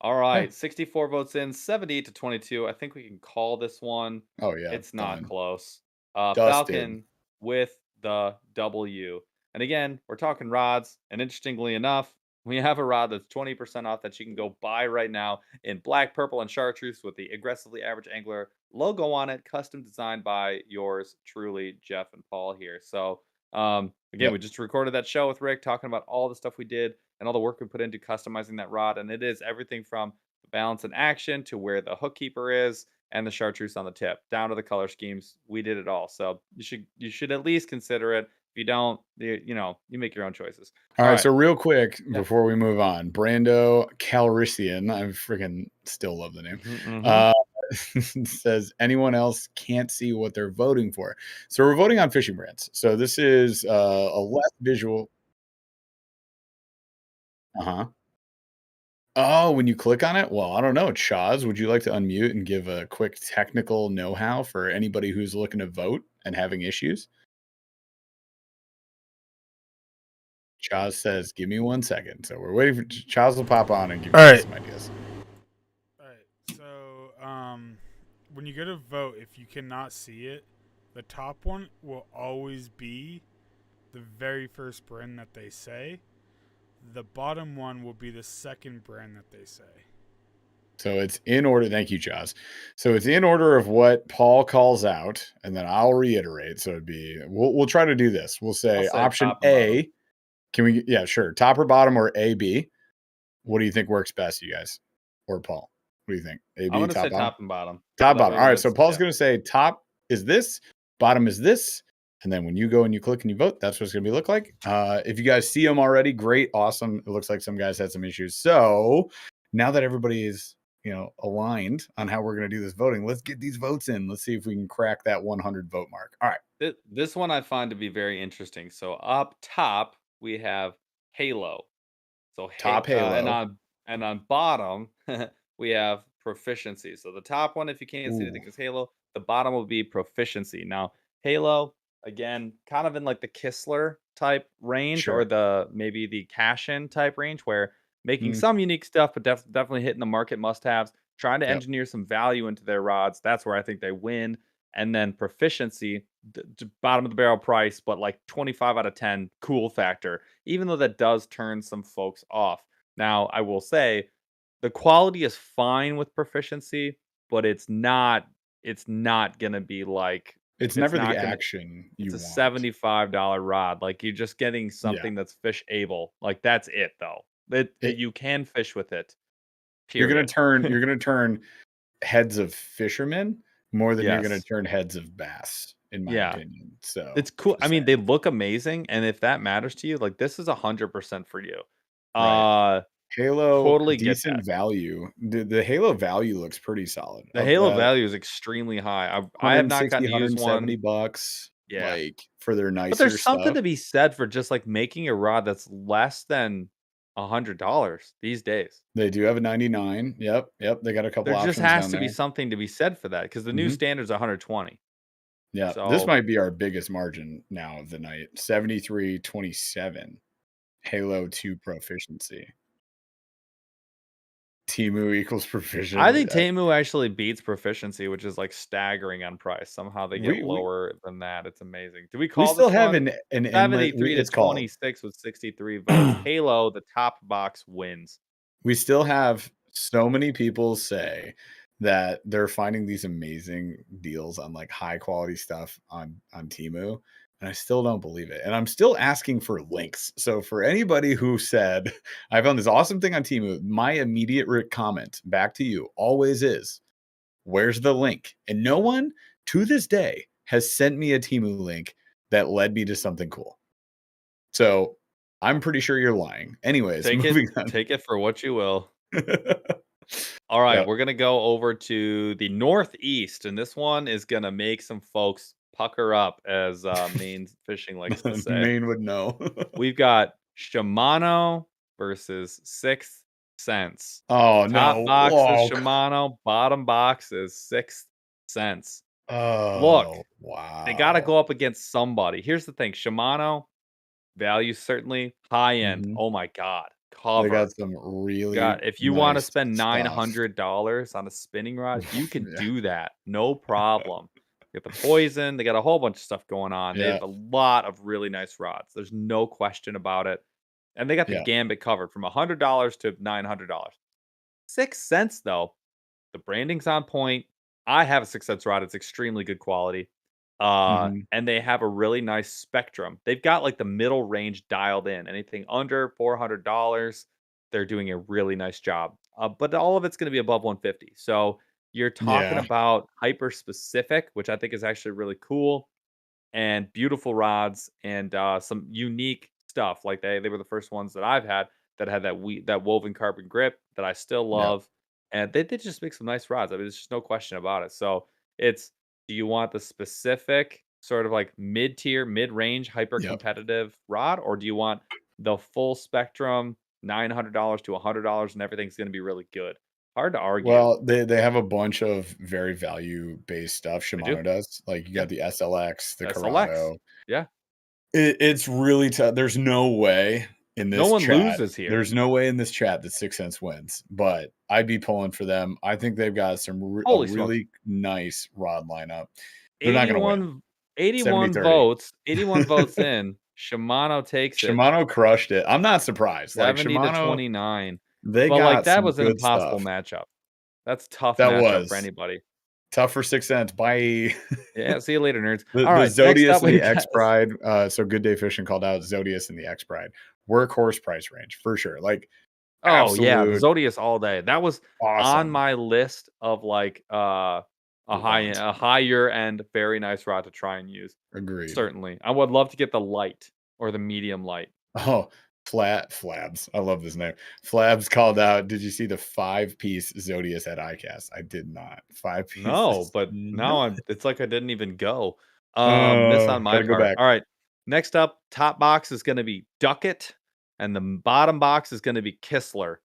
All Yeah. right, 64 votes in, 78 to 22. I think we can call this one. Oh yeah. It's not Done. close. Dusted. Falcon with the W. And again, we're talking rods. And interestingly enough, we have a rod that's 20% off that you can go buy right now in black, purple, and chartreuse with the aggressively average angler logo on it, custom designed by yours truly, Jeff and Paul here. So, again, Yep. we just recorded that show with Rick talking about all the stuff we did and all the work we put into customizing that rod. And it is everything from the balance and action to where the hook keeper is and the chartreuse on the tip, down to the color schemes. We did it all. So you should at least consider it. If you don't, you make your own choices. All All right. right. So real quick Yeah. before we move on, Brando Calrissian, I freaking still love the name. Mm-hmm. Uh, says anyone else can't see what they're voting for. So we're voting on fishing brands. So this is a less visual. Uh huh. Oh, when you click on it? Well, I don't know. Chaz, would you like to unmute and give a quick technical know-how for anybody who's looking to vote and having issues? Chaz says, "Give me 1 second." So we're waiting for Chaz will pop on and give you All guys right. some ideas. All right. So, when you go to vote, if you cannot see it, the top one will always be the very first brand that they say. The bottom one will be the second brand that they say. So it's in order. Thank you, Chaz. So it's in order of what Paul calls out, and then I'll reiterate. So it'd be we'll try to do this. We'll I'll say say option top and bottom. A. Can we? Yeah, sure. Top or bottom or A B. What do you think works best, you guys? Or Paul? What do you think? A I'm B gonna say top bottom. top and bottom. So Top that bottom. way All when right. So it's Paul's going to say top is this, bottom is this, and then when you go and you click and you vote, that's what it's going to be look like. If you guys see them already, great, awesome. It looks like some guys had some issues. So now that everybody is aligned on how we're going to do this voting, let's get these votes in. Let's see if we can crack that 100 vote mark. All right. This one I find to be very interesting. So up top we have Halo. So Top and Halo. on bottom we have proficiency. So the top one, if you can't see Ooh, anything, is Halo. The bottom will be proficiency. Now Halo, again, kind of in like the Kistler type range or sure. the maybe the cash-in type range, where making Mm, some unique stuff, but definitely hitting the market must-haves, trying to yep. engineer some value into their rods. That's where I think they win. And then proficiency, bottom of the barrel price, but like 25 out of 10 cool factor, even though that does turn some folks off. Now, I will say the quality is fine with proficiency, but it's not gonna be like It's it's never the not gonna action it's you a want. $75 rod. Like you're just getting Yeah. something that's fish able. Like that's it though. It, You can fish with it. you're gonna Period. turn heads of fishermen more than you're gonna Yes. turn heads of bass, in my Yeah. opinion. So It's cool. I just mean, they saying. look amazing, and if that matters to you, like this is 100% for you. Right. Uh Halo, Totally get decent that. value. The Halo value looks pretty solid. The Of Halo the value is extremely high. I have not 160, gotten to use one. $170, Yeah. like, for their But nicer there's something stuff. to be said for just, like, making a rod that's less than $100 these days. They do have a 99. Yep, yep, they got a couple There just options has down to be there. something to be said for that because the new Mhm. standard's 120. Yeah, this So, might be our biggest margin now of the night. 73.27. Halo 2 proficiency. Timu equals I proficient. think Temu actually beats proficiency, which is, like, staggering on price. Somehow they get We lower than that. It's amazing. Do we we call still this have one? an endless 73 to it's called. 26 with 63 votes. Halo, the top box wins. We still have so many people say that they're finding these amazing deals on like high quality stuff on Temu, and I still don't believe it. And I'm still asking for links. So for anybody who said I found this awesome thing on Temu, my immediate comment back to you always is, where's the link? And no one to this day has sent me a Temu link that led me to something cool. So I'm pretty sure you're lying. Anyways, moving on. Take it for what you will. All right, Yeah. we're gonna go over to the Northeast, and this one is gonna make some folks pucker up, as Maine Fishing likes to say. Maine would know. We've got Shimano versus Sixth Sense. Oh Top no. box is Oh, Shimano, bottom box is Sixth Sense. Look, oh they got to wow. go up against somebody. Here's the thing, Shimano, value certainly. High end. Mhm. Oh my god. They got Cover. some really God, if you want to nice spend stuff. $900 on a spinning rod, you can Yeah. do that. No problem. They got the poison. They got a whole bunch of stuff going on. They Yeah. have a lot of really nice rods. There's no question about it. And they got the Yeah. gambit covered from $100 to $900. 6 cents though. The branding's on point. I have a 6 cents rod. It's extremely good quality. Mhm. And they have a really nice spectrum. They've got like the middle range dialed in. Anything under $400, they're doing a really nice job. But all of it's going to be above 150. So you're talking Yeah. about hyper specific, which I think is actually really cool, and beautiful rods and some unique stuff. Like they were the first ones that I've had that had that woven carbon grip that I still Yeah. love, and they just make some nice rods. I mean, there's just no question about it. So it's, do you want the specific sort of like mid tier, mid range, hyper Yep. competitive rod, or do you want the full spectrum, $900 to $100, and everything's going to be really good? Hard to argue. Well, they have a bunch of very value-based stuff, I do. Shimano does. Like, you Yeah. got the SLX, the SLX. Corrado. Yeah. It's really tough. There's no way in No this one chat loses here. there's no way in this chat that 6 Cents wins, but I'd be pulling for them. I think they've got a Holy smokes. really nice rod lineup. They're not gonna win. 81 81 70-30. votes, 81 votes in, Shimano takes it Shimano crushed it. I'm not surprised. Like, 70 to Shimano, 29. they But, like, got that some was an good impossible stuff. matchup. That's tough That matchup for was anybody. tough for 6 Cents. Bye. Yeah, see you later, nerds. The Alright, next Zodius up, and we the got X Pride, so Good Day Fishing called out Zodius and the X Pride. Workhorse price range for sure. Like, Oh, yeah, the absolute Zodius all day. That was on awesome. my list of, like, Want. a higher end, very nice rod to try and use. Agreed. Certainly. I would love to get the light or the medium light. Oh, Flabs. I love this name. Flabs called out. Did you see the 5-piece Zodius at ICAST? I did not. 5 No, pieces. but now No. it's like I didn't even go. Miss on my Gotta go part. back. All right. Next up, top box is going to be Ducket, and the bottom box is going to be Kistler.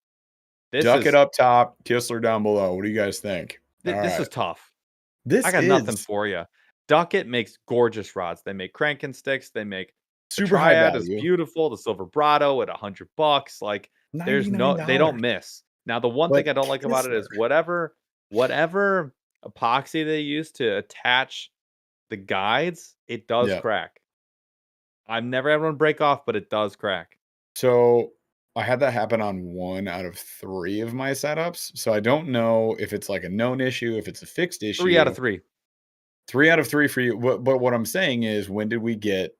This Duck it is up top, Kistler down below. What do you guys think? All this is right. tough. I This got nothing is for you. Ducket makes gorgeous rods. They make cranking sticks. They make the super high Triad is value. beautiful. The Silver Brado at $100. Like they don't $99. miss. Now the one But thing I don't like about it Kistler. is whatever epoxy they use to attach the guides, it does Yeah. crack. I've never had one break off, but it does crack. So I had that happen on 1 out of 3 of my setups. So I don't know if it's like a known issue, if it's a fixed 3 out issue. of 3. 3 out of 3 for you. But what I'm saying is, when did we get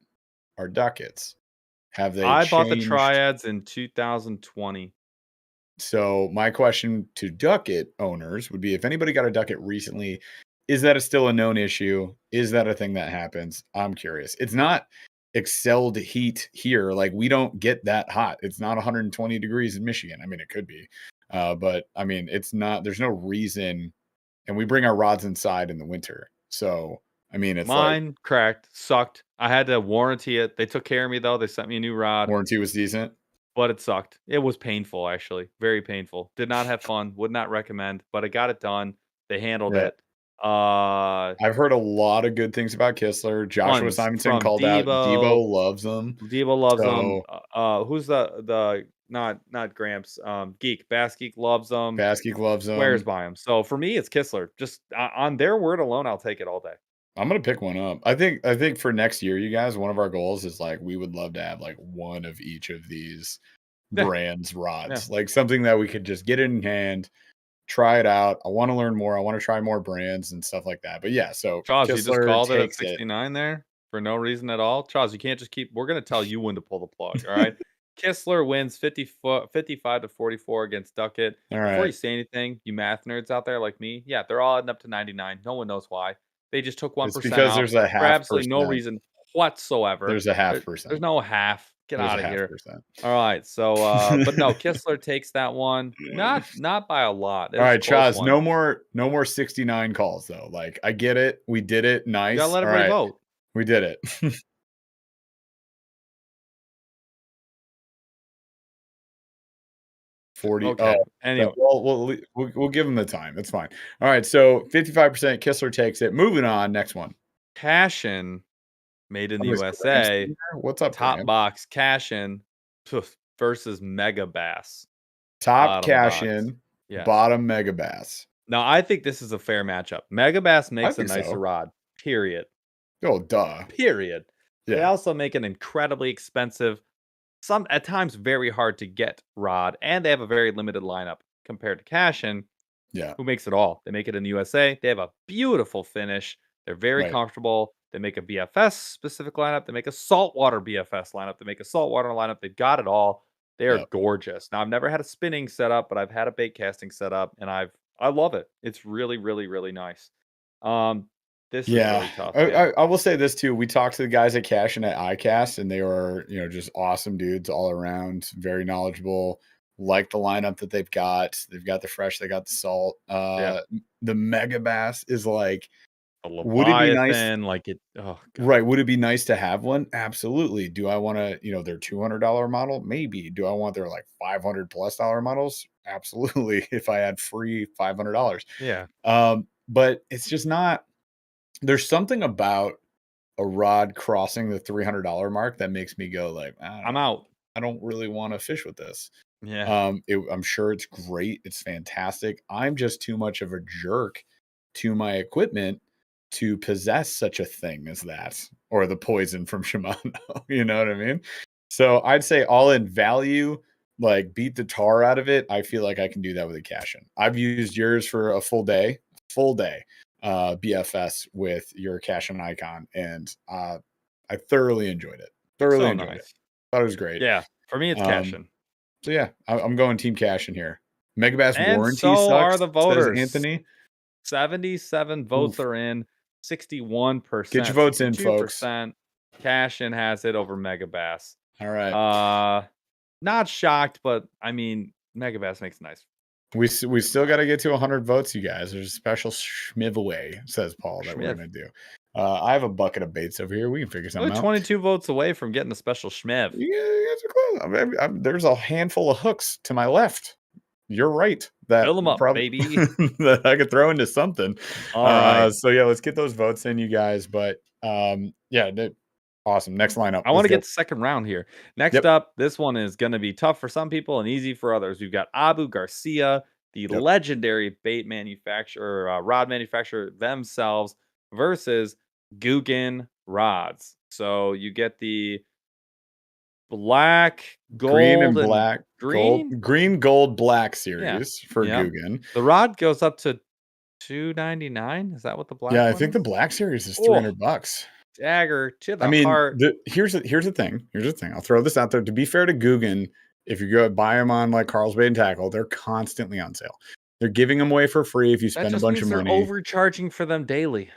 our ducats? Have they I bought the changed? Triads in 2020. So my question to ducat owners would be, if anybody got a ducat recently, is that still a known issue? Is that a thing that happens? I'm curious. It's not excelled heat here. Like, we don't get that hot. It's not 120 degrees in Michigan. I mean, it could be. But I mean, it's not, there's no reason. And we bring our rods inside in the winter. So, I mean, it's like Mine cracked, sucked. I had to warranty it. They took care of me though. They sent me a new rod, warranty was decent. but it sucked. It was painful actually, very painful. Did not have fun. Would not recommend, but I got it done. They handled Yeah. it. Uh I've heard a lot of good things about Kistler. Joshua Tons Simonson from called out Debo. Debo loves them. Debo loves them. So Who's the not Gramps? Geek Bass Geek loves them. Basky loves Swears them. by them. So for me, it's Kistler. Just on their word alone, I'll take it all day. I'm gonna pick one up. I think for next year, you guys, one of our goals is like, we would love to have like one of each of these Yeah, brands yeah. rods, like something that we could just get in hand, try it out. I want to learn more. I want to try more brands and stuff like that. But yeah, so Charles, you just Kistler called it at takes it. 69 there for no reason at all. Charles, you can't just keep. We're gonna tell you when to pull the plug. All right. Kistler wins 55 to 44 against Ducket. All Before you right. say anything, you math nerds out there like me, yeah, they're all adding up to 99. No one knows why. They just took It's 1% because off there's a for half absolutely no percent. reason whatsoever. There's a half There's percent. no half. Get There's out a of half here. percent. All right. So, but no, Kistler takes that one. Not by a lot. It All was a right, close Chaz, one. no more 69 calls though. Like, I get it. We did it. You gotta Nice. let All everybody right. vote. We did it. 40. Okay. Oh, Anyway, well, we'll give them the time. That's fine. All right. So 55% Kistler takes it. Moving on. Next one. Passion made in the Oh, is Gramps USA, in there? What's up, top Graham? box cash in versus Mega Bass, Top bottom cash box. in, Yes. bottom mega bass. Now, I think this is a fair matchup. Mega Bass I makes a think nicer so. rod, period. Oh, duh. Period. They Yeah. also make an incredibly expensive, some at times very hard to get rod, and they have a very limited lineup compared to Cashin, Yeah. who makes it all. They make it in the USA. They have a beautiful finish. They're very Right. comfortable. They make a BFS specific lineup. They make a saltwater BFS lineup. They make a saltwater lineup. They've got it all. They are Yep. gorgeous. Now I've never had a spinning setup, but I've had a bait casting setup, and I love it. It's really, really, really nice. Um, this is Yeah. really tough, I, man. I, I will say this too. We talked to the guys at Cash and at iCast, and they were, just awesome dudes all around, very knowledgeable. Like the lineup that they've got. They've got the fresh, they got the salt. Yeah. The Mega Bass is like, A would it be nice? Leviathan, like it. Oh god. Right. Would it be nice to have one? Absolutely. Do I want to, their $200 model? Maybe. Do I want their like $500+ models? Absolutely. If I had free $500. Yeah. But it's just not, there's something about a rod crossing the $300 mark that makes me go like, I'm out. I don't really want to fish with this. Yeah. I'm sure it's great. It's fantastic. I'm just too much of a jerk to my equipment to possess such a thing as that, or the poison from Shimano. You know what I mean? So I'd say all in value, like beat the tar out of it. I feel like I can do that with a Cashin. I've used yours for a full day, BFS with your Cashin Icon, and I thoroughly enjoyed it. So nice. Thought it was great. Yeah. For me, it's Um, Cashin. so yeah, I'm going Team Cashin here. Megabass And warranty so are sucks, the says voters. Anthony. 77 votes Oof. are in. 61%. Get your votes in, folks. 62%. Cashin has it over Megabass. All right. Not shocked, but I mean, Megabass makes nice. We still got to get to 100 votes, you guys. There's a special giveaway, says Paul, that we're Schmiv. going to do. I have a bucket of baits over here. We can figure something Only out. 22 votes away from getting a special schmiv. Yeah, you guys are close. There's a handful of hooks to my left. You're right. That Fill 'em up, probably baby. that I could throw into something. All right. So yeah, let's get those votes in, you guys. But yeah, awesome. Next lineup. I want to Let's go. get the second round here. Next Yep. up, this one is going to be tough for some people and easy for others. We've got Abu Garcia, the Yep. legendary bait manufacturer, rod manufacturer themselves, versus Guggen rods. So you get the black, gold, green and black, green. green, gold, black series for Yeah. Guggen. The rod goes up to $299. Is that what the black? Yeah, I one think the is? black series is Oh. $300. Dagger to the I mean, heart. here's the thing. Here's the thing. I'll throw this out there. To be fair to Guggen, if you go buy them on like Carl's Bait and Tackle, they're constantly on sale. They're giving them away for free if you That spend a just bunch means of they're money. overcharging for them daily.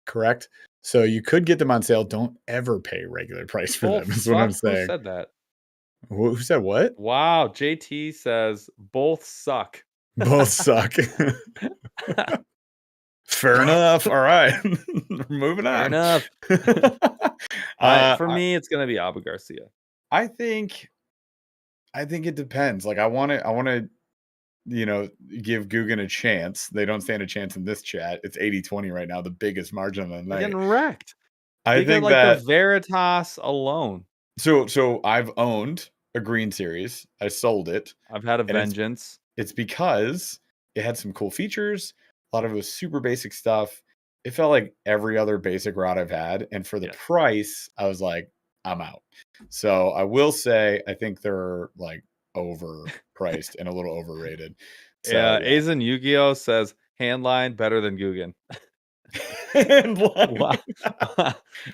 Correct. So you could get them on sale. Don't ever pay regular price for them. Is what I'm saying. Who said that? Who said what? Wow, JT says both suck. Both suck. Fair enough. All right. Moving on. Fair enough. For me, it's gonna be Abu Garcia. I think it depends. Like I want to give Guggen a chance. They don't stand a chance in this chat. It's 80-20 right now, the biggest margin of the They're night. getting wrecked. I think like that the Veritas alone. so I've owned a green series. I sold it. I've had a And it's- vengeance. It's because it had some cool features. A lot of it was super basic stuff. It felt like every other basic rod I've had. And for the Yes. price, I was like, I'm out. So I will say, I think they're like overpriced and a little overrated. So, Yeah, Aizen Yu-Gi-Oh says handline better than Guggen. Wow.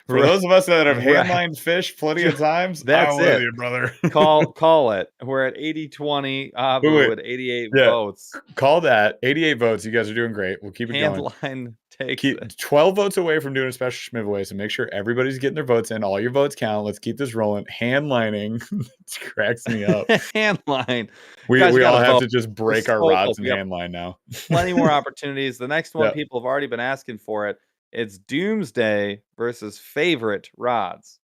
For those of us that have Right. handlined fish plenty of times, That's I'm with it. you, brother. Call it. We're at 80-20. Abu Wait. with 88 Yeah. votes. Call that 88 votes. You guys are doing great. We'll keep it going. Handline takes Keep it. 12 votes away from doing a special giveaway, so make sure everybody's getting their votes in. All your votes count. Let's keep this rolling. Handlining it cracks me up. Handline. We Guys, all gotta have vote. to just break We're our so rods close. and We have handline now. Plenty more opportunities. The next one, Yeah. people have already been asking for it. It's Doomsday versus favorite rods.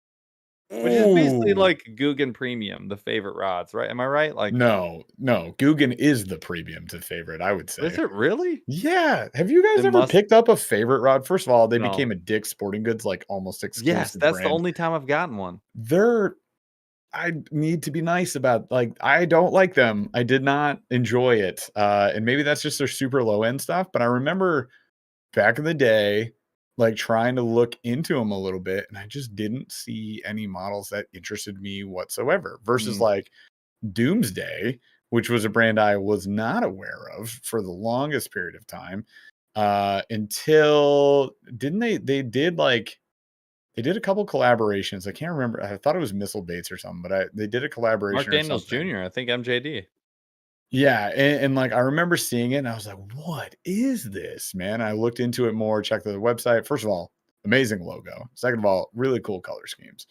which is basically Ooh. like Guggen Premium, the favorite rods, right? Am I right? Like, No, Guggen is the premium to favorite, I would is say. it really? Yeah. Have you guys It ever must. picked up a favorite rod? First of all, they No. became a Dick's Sporting Goods, like, almost Yes, exclusive that's the brand. only time I've gotten one. They're I need to be nice about like, I don't like them. I did not enjoy it. And maybe that's just their super low end stuff, but I remember back in the day, like, trying to look into them a little bit, and I just didn't see any models that interested me whatsoever versus, Mm. like, Doomsday, which was a brand I was not aware of for the longest period of time, until didn't they did a couple collaborations. I can't remember. I thought it was Missile Baits or something, but they did a Mark collaboration or Daniels something. Jr., I think MJD. Yeah, and, like, I remember seeing it, and I was like, "What is this, man?" I looked into it more, checked the website. First of all, amazing logo. Second of all, really cool color schemes.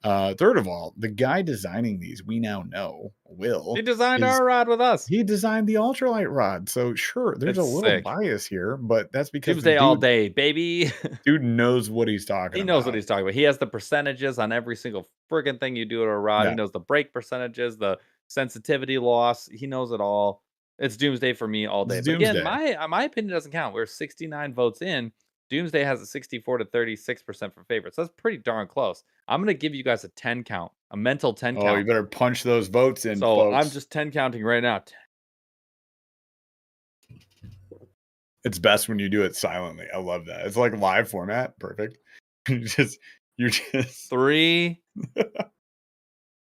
Third of all, the guy designing these, we now know, He Will, designed is our rod with us. he designed the ultralight rod. So sure, there's a It's little sick. bias here, but that's because the Doomsday all day, baby. dude knows what he's talking He knows what about. he's talking about. He has the percentages on every single friggin' thing you do to a rod. He Yeah, knows the break percentages, the sensitivity loss. He knows it all. It's Doomsday for me all it's day. But again, doomsday. my opinion doesn't count. We're 69 votes in. Doomsday has a 64 to 36% for favorites. That's pretty darn close. I'm gonna give you guys a 10 count, a mental 10 Oh, you count. better punch those votes in, So I'm folks. just 10 counting right now. It's best when you do it silently. I love that. It's like live format. Perfect. You're just 3,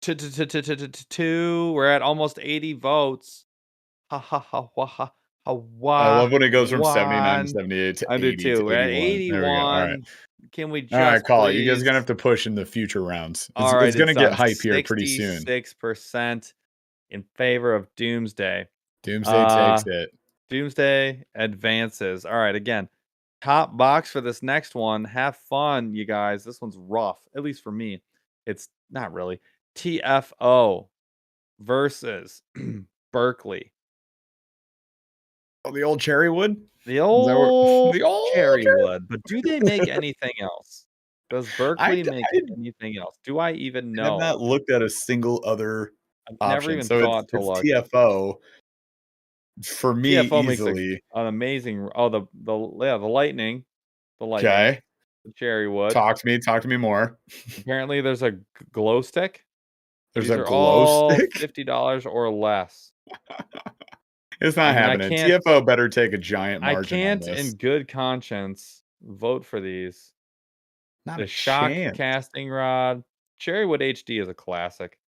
2. We're at almost 80 votes. Ha ha ha ha ha ha I wah. love when it goes from 79 to 1. 78 to I do 80 to too. We're at 81. There we go. All right. 81. Can we All right, just call it. You guys are please? gonna have to push in the future rounds. It's All it's right, gonna it's get on hype here pretty soon. 66% in favor of Doomsday. Doomsday takes Uh it. Doomsday advances. All right, again, top box for this next one. Have fun, you guys. This one's rough, at least for me. It's not really. TFO versus Berkeley. Oh, the old cherry wood? The Is that where old the old cherry cherry wood, but do they make anything else? Does I Berkeley d make anything else? Do I even I have know? not looked at a single other I've never option. even So it's thought to it's look. TFO for me TFO makes a easily. an amazing the lightning, Okay. the cherry wood. Talk to me more. Apparently, there's a glow stick. There's These a are glow all stick? $50 or less. It's I not mean, happening. TFO better take a giant I margin on can't this. in good conscience vote for these. Not The a shock chance. casting rod, Cherrywood HD is a classic.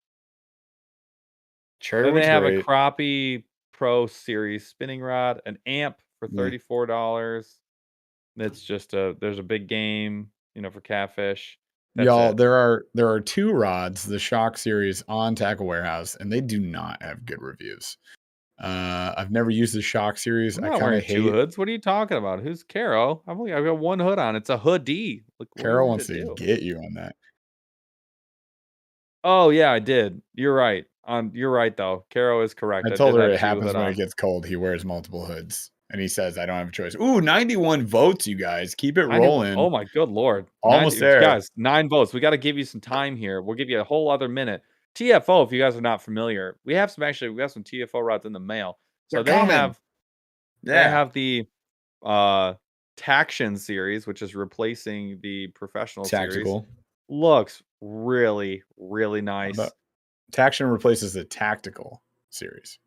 Then they Cherrywood's have a great. Crappie Pro Series spinning rod, an amp for Yeah. $34. It's just there's a big game, for catfish. That's Y'all, it. there are 2 rods, the Shock series on Tackle Warehouse, and they do not have good reviews. I've never used the Shock series. I'm I not kinda wearing 2 hate hoods. What are you talking about? Who's Caro? I've got 1 hood on. It's a hoodie. Like, what do you Carol want me wants to to do? get you on that. Oh, yeah, I did. You're right. You're right, though. Caro is correct. I I told did her have it 2 happens hood when it on. gets cold, he wears multiple hoods, and he says, "I don't have a choice." Ooh, 91 votes, you guys. Keep it 90 rolling. oh my good lord. Almost 90 there. guys, 9 votes. We gotta give you some time here. We'll give you a whole other minute. TFO, if you guys are not familiar, we have some TFO rods in the mail. So They're coming. they Yeah. have the uh Taction series, which is replacing the professional series. Tactical. Looks really, really How nice. about Taction replaces the Tactical series.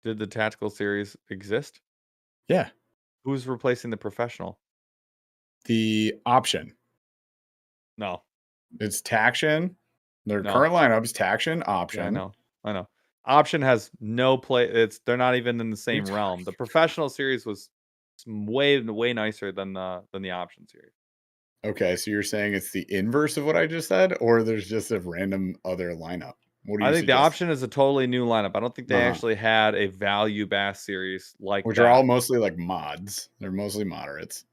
Did the tactical series exist? Yeah. Who's replacing the professional? The option. No, It's Taction. Their no. current lineup is Taction, Yeah, I option. know. I know. Option has no play. They're not even in the What are you same realm. The talking professional series was way nicer than the option series. Okay, so you're saying it's the inverse of what I just said, or there's just a random other lineup? What are I you think the suggesting? option is a totally new lineup. I don't think they Uh-huh. actually had a value bass series like Which are all that. mostly like mods. They're mostly moderates.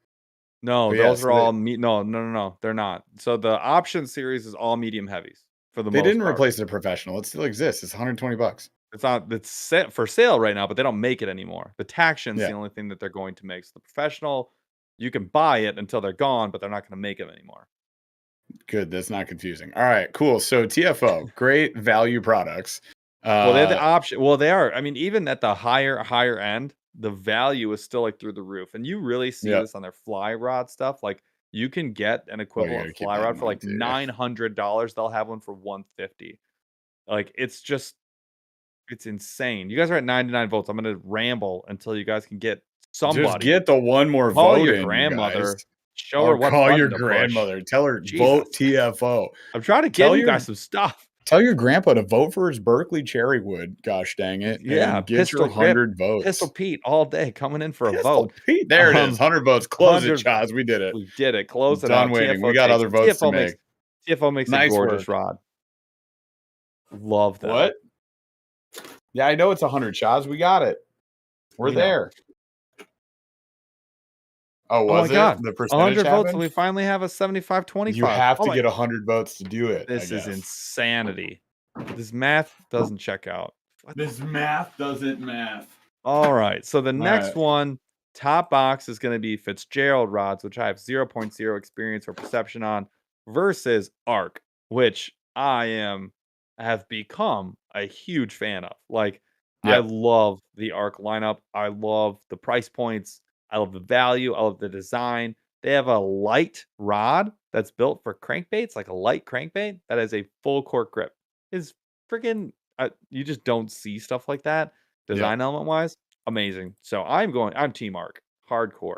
No, But yeah, those are so they all no, they're not. So the option series is all medium heavies for the they most didn't part. replace the professional. It still exists. It's 120 bucks. It's set for sale right now, but they don't make it anymore. The Taction's Yeah. the only thing that they're going to make. So the professional, you can buy it until they're gone, but they're not going to make them anymore. Good. That's not confusing. All right, cool. So TFO, great value products. Well, they have the option. Well, they are. I mean, even at the higher end, the value is still like through the roof. And you really see Yep. this on their fly rod stuff. Like you can get an Oh, you equivalent gotta keep fly that in rod for mind like too. $900. They'll have one for $150. Like it's insane. You guys are at 99 votes. I'm gonna ramble until you guys can get Just somebody. get the one more Call vote your in, you guys. grandmother. Show her I'll what call your button to push. grandmother. Tell her vote Jesus. TFO. I'm trying to Tell give you your guys some stuff. tell your grandpa to vote for his Berkeley Cherrywood. Gosh dang it! Yeah, And get Pistol your Grip, 100 votes. Pistol Pete all day coming in for a Pistol vote. Pete. There it is. 100 votes. Close it, 100 Chaz. We did it. We did it. Close it Done out. waiting. We TFO got takes other it. votes to make. TFO makes a Nice gorgeous work. rod. Love that. What? Yeah, I know it's 100, Chaz. We got it. We're We know. there. Oh, Oh was my it? God. The 100 percentage votes and happened? we finally have a 75-25. You have Oh to my- get 100 votes to do it. This I is guess. insanity. This math doesn't check out. This math doesn't math. All right. So the next right. one, top box, is going to be Fitzgerald rods, which I have 0.0 experience or perception on, versus Arc, which have become a huge fan of. Like, I Yep. love the Arc lineup. I love the price points. I love the value. I love the design. They have a light rod that's built for crankbaits, like a light crankbait that has a full cork grip. Is freaking you just don't see stuff like that design element wise. Amazing. So I'm team Arc hardcore.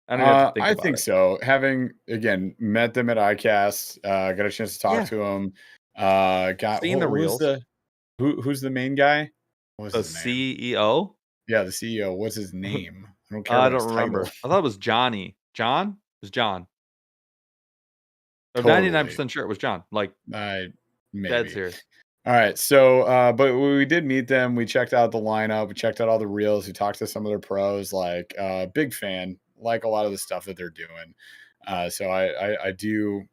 I don't even have to think I about think it. so. Having again met them at ICAST, got a chance to talk Yeah. to them. Got Seen the who's reels. who's the main guy? What was The his name? CEO? Yeah, the CEO. What's his name? I don't care I about his don't remember. title. I thought it was Johnny. John? It was John. I'm Totally. 99% sure it was John. Like Maybe. dead serious. All right. So, but we did meet them. We checked out the lineup. We checked out all the reels. We talked to some of their pros. Like, big fan. Like a lot of the stuff that they're doing. So I do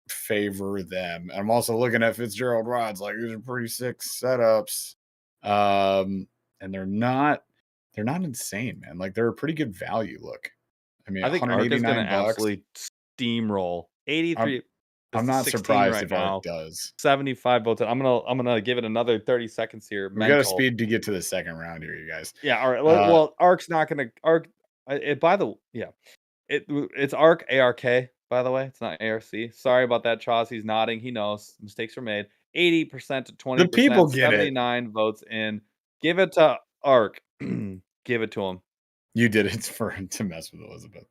favor them. I'm also looking at Fitzgerald rods. Like, these are pretty sick setups. And they're not insane, man. Like, they're a pretty good value. Look, I mean, I think Arc is going to $189. absolutely steamroll. 83. I'm not 16 surprised right if now. Arc does. 75 votes. I'm gonna give it another 30 seconds here. We got to speed to get to the second round here, you guys. Yeah. All right. Well, Arc's not gonna Arc. It's Arc ARK. By the way, it's not ARC. Sorry about that, Chaz. He's nodding. He knows mistakes were made. 80% to 20%. The people get it. 79 votes in. Give it to Arc. Give it to him. You did it to mess with Elizabeth.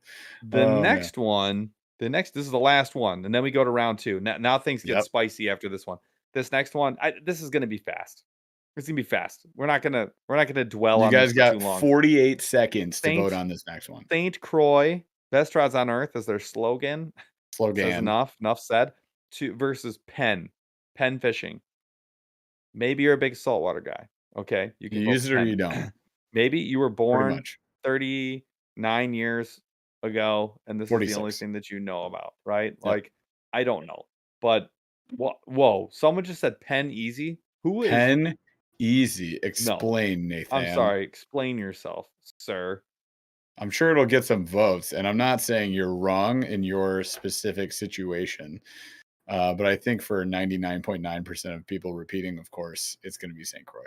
The next one. This is the last one, and then we go to round 2. Now things get spicy after this one. This next one, this is gonna be fast. It's gonna be fast. We're not gonna dwell on. You guys this got for too long. 48 seconds to vote on this next one. St. Croix, best rods on earth is their slogan. Says enough said. Versus Penn fishing. Maybe you're a big saltwater guy. Okay, you can use it or you don't. Maybe you were born 39 years ago, and this 46. is the only thing that you know about, right? Yep. Like, I don't know, but whoa! Someone just said Penn Easy. Who is Penn Easy? Explain, no. Nathan. I'm sorry. Explain yourself, sir. I'm sure it'll get some votes, and I'm not saying you're wrong in your specific situation, but I think for 99.9% of people repeating, of course, it's going to be St. Croix.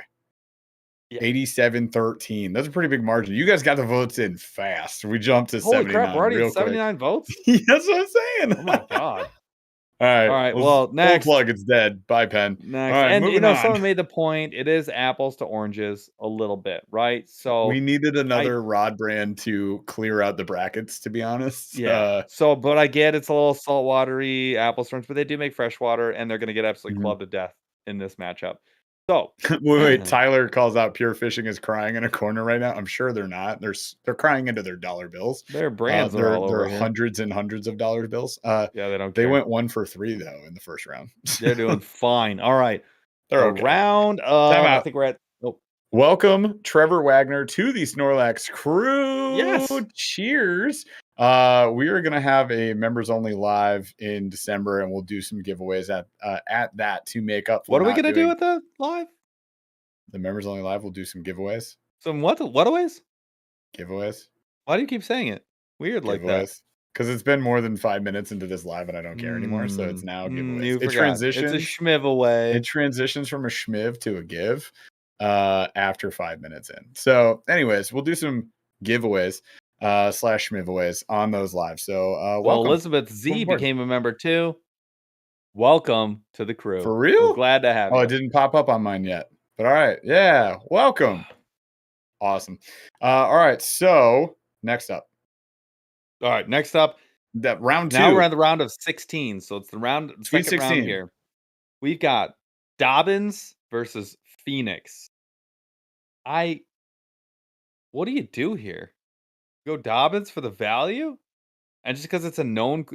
Yeah. 87-13. That's a pretty big margin. You guys got the votes in fast. We jumped to 79. Holy crap, we're already at 79 votes? That's what I'm saying. Oh my God. All right. All right. Well, next. Full plug, it's dead. Bye, Penn. Next. All right, and someone made the point. It is apples to oranges a little bit, right? So we needed another rod brand to clear out the brackets, to be honest. Yeah. But I get it's a little saltwatery apples to oranges, but they do make freshwater, and they're going to get absolutely clubbed to death in this matchup. So wait, Tyler calls out Pure Fishing is crying in a corner right now. I'm sure they're not. They're crying into their dollar bills. Their brands are all over here. Hundreds and hundreds of dollar bills. Yeah, they don't. They went 1 for 3 though in the first round. They're doing fine. All right, they're okay. Round. I think we're at. Oh. Welcome, Trevor Wagner, to the Snorlax crew. Yes. Cheers. We are going to have a members only live in December, and we'll do some giveaways at that to make up for what are we going to do at the live? The members only live. We'll do some giveaways. Some what? What-aways? Giveaways. Why do you keep saying it? Weird like that. because it's been more than 5 minutes into this live and I don't care anymore. So it's now giveaways. You It forgot. It's a transitions. schmiv away. It transitions from a schmiv to a give after 5 minutes in. So, anyways, we'll do some giveaways slash schmivaways on those lives. So, welcome. Elizabeth Z Welcome aboard. became a member too. Welcome to the crew. For real? We're glad to have you. Oh, it didn't pop up on mine yet. But all right. Yeah. Welcome. Awesome. All right. So, next up. All right. Next up, That round 2. now we're on the round of 16. So it's the Sweet second round 16. here. We've got Dobbins versus Phoenix. What do you do here? Go Dobbins for the value? And just because it's a known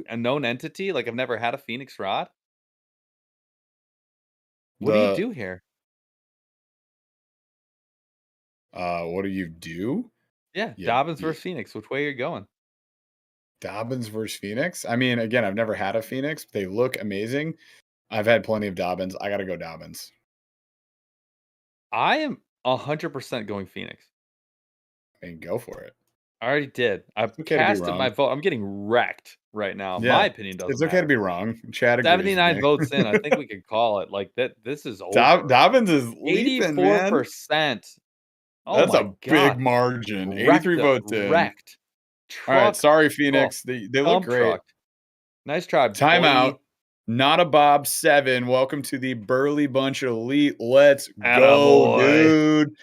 entity, like I've never had a Phoenix rod. What do you do here? What do you do? Yeah, Dobbins versus Phoenix. Which way are you going? Dobbins versus Phoenix. I mean, again, I've never had a Phoenix. They look amazing. I've had plenty of Dobbins. I got to go Dobbins. I am 100% going Phoenix. I mean, go for it. I already did. I okay to be casted my wrong. vote. I'm getting wrecked right now. Yeah, My opinion doesn't It's okay matter. to be wrong. Chad agrees with 79 me. votes in. I think we could call it like that. This is over. Dobbins is leaping, man. 84%. Oh That's my a God. big margin. 83 votes in. Wrecked. All right, Trucked. sorry, Phoenix. They look Dump great. trucked. Nice try. Timeout. boy. Not a Bob 7. Welcome to the Burly Bunch Elite. Let's go, Attaboy. dude.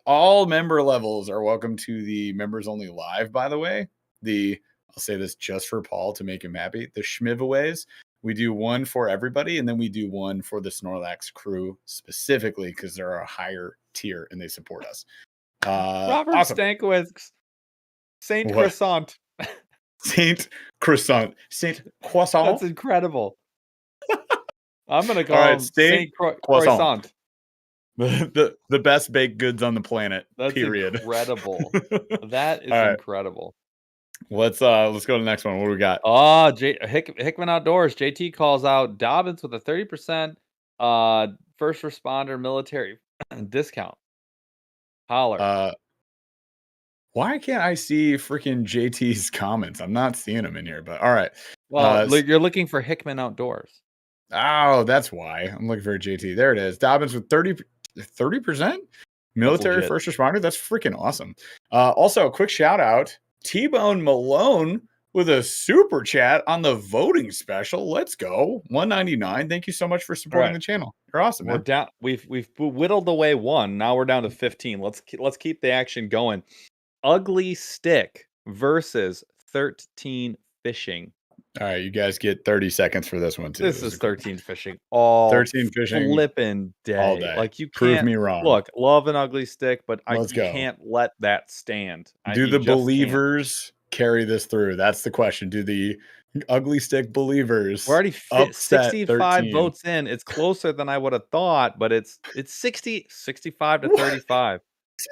All member levels are welcome to the members only live, by the way. I'll say this just for Paul to make him happy. The schmivaways. We do one for everybody, and then we do one for the Snorlax crew specifically because they're a higher tier and they support us. Robert awesome. Stankiewicz. Saint What? Croissant. Saint Croissant. Saint Croissant. That's incredible. I'm gonna call All right, him Saint Croissant. The best baked goods on the planet. That's period. incredible. That is All right. incredible. Let's go to the next one. What do we got? Oh, Hickman Outdoors. JT calls out Dobbins with a 30% first responder military discount. Holler. Why can't I see freaking JT's comments? I'm not seeing them in here, but all right. Well, you're looking for Hickman Outdoors. Oh, that's why. I'm looking for a JT. There it is. Dobbins with 30% military first responder. That's freaking awesome. Also, a quick shout out. T-Bone Malone with a super chat on the voting special. Let's go. 199. Thank you so much for supporting the channel. You're awesome, man. We're down. We've whittled away one. Now we're down to 15. Let's keep the action going. Ugly Stick versus 13 Fishing. All right, you guys get 30 seconds for this one too. This is 13 Fishing all 13 Fishing flipping day. all day. Like you Prove can't me wrong. Look, love an Ugly Stick, but you go. can't let that stand. Do You the just believers carry this through? That's the question. Do the Ugly Stick believers? We're already upset 65 13? votes in. It's closer than I would have thought, but it's 65 to What? 35.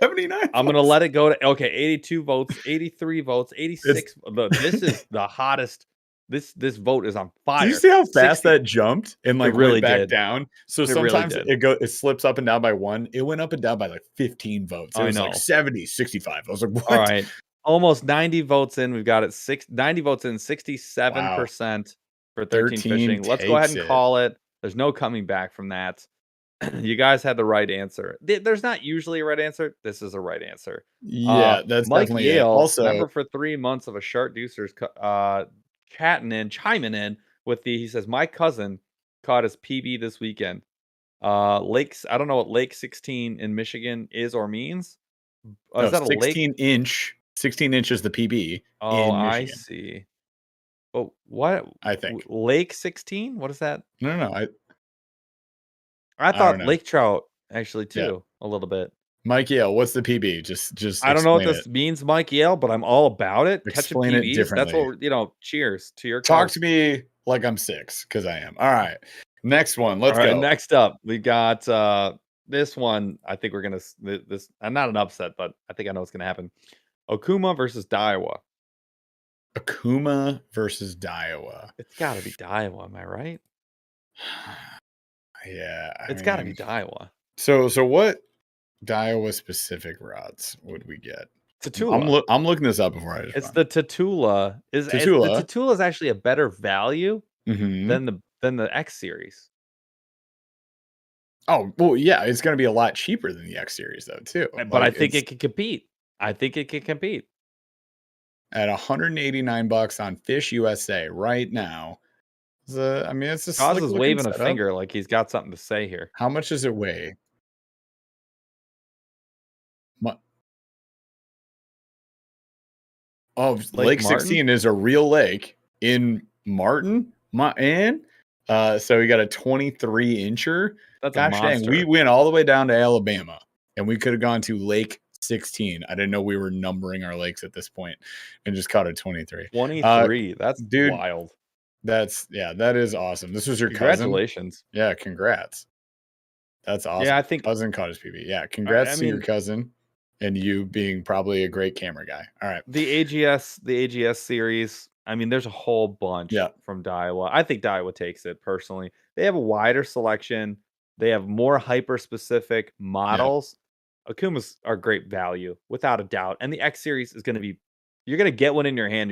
79 I'm gonna votes. let it go to 82 votes, 83 votes, 86. This is the hottest. This vote is on fire. Do you see how fast that jumped and like really went back did. down? So It really sometimes did. it slips up and down by 1. It went up and down by like 15 votes. It I was know. like 70, 65. I was like, what? All right. Almost 90 votes in. We've got it 90 votes in, 67% for 13 Fishing. Let's go ahead and call it. There's no coming back from that. You guys had the right answer. There's not usually a right answer. This is a right answer. Yeah, that's Mike definitely Yale, it. Also, member for 3 months of a Shark Deucers, chiming in with he says, my cousin caught his PB this weekend. Lakes, I don't know what Lake 16 in Michigan is or means. Is that a 16 inch? 16 inches the PB. Oh, in I Michigan. see. Oh, what? I think Lake 16? What is that? No. I don't thought know. lake trout actually too, a little bit. Mike Yale, what's the PB? Just I don't know what explain this means, Mike Yale, but I'm all about it. Explain Catching it PBs. That's differently. what cheers to your Talk cause. to me like I'm 6 because I am. All right. Next one. Let's All right, go. next up, we got this one. I think we're gonna this. I'm not an upset, but I think I know what's gonna happen. Okuma versus Daiwa. Akuma versus Daiwa. It's got to be Daiwa, am I right? Yeah, It's got to be Daiwa. So what Daiwa specific rods would we get? Tatula. I'm looking this up before I It's respond. the Tatula. The Tatula. Tatula is actually a better value Mm-hmm. than the X series. Oh, well, yeah, it's going to be a lot cheaper than the X series though, too. But I Like think it's it can compete. I think it can compete. at $189 on Fish USA right now. I mean, it's a Cause slick is looking waving a setup. finger like he's got something to say here. How much does it weigh? Mu- Oh, Lake Lake Martin? 16 is a real lake in Martin, and so we got a 23 incher. That's a Gosh dang, we monster. went all the way down to Alabama, and we could have gone to Lake 16. I didn't know we were numbering our lakes at this point, and just caught a 23. 23. That's Dude, wild. that is awesome. This was your cousin. Congratulations. Yeah, congrats. That's awesome. Yeah, I think Cousin caught his PB. Yeah, I congrats to your mean cousin, and you being probably a great camera guy. All right. the AGS series. I mean, there's a whole bunch Yeah. from Daiwa. I think Daiwa takes it personally. They have a wider selection. They have more hyper specific models. Akumas are great value without a doubt. And the X series is going to be, you're going to get one in your hand.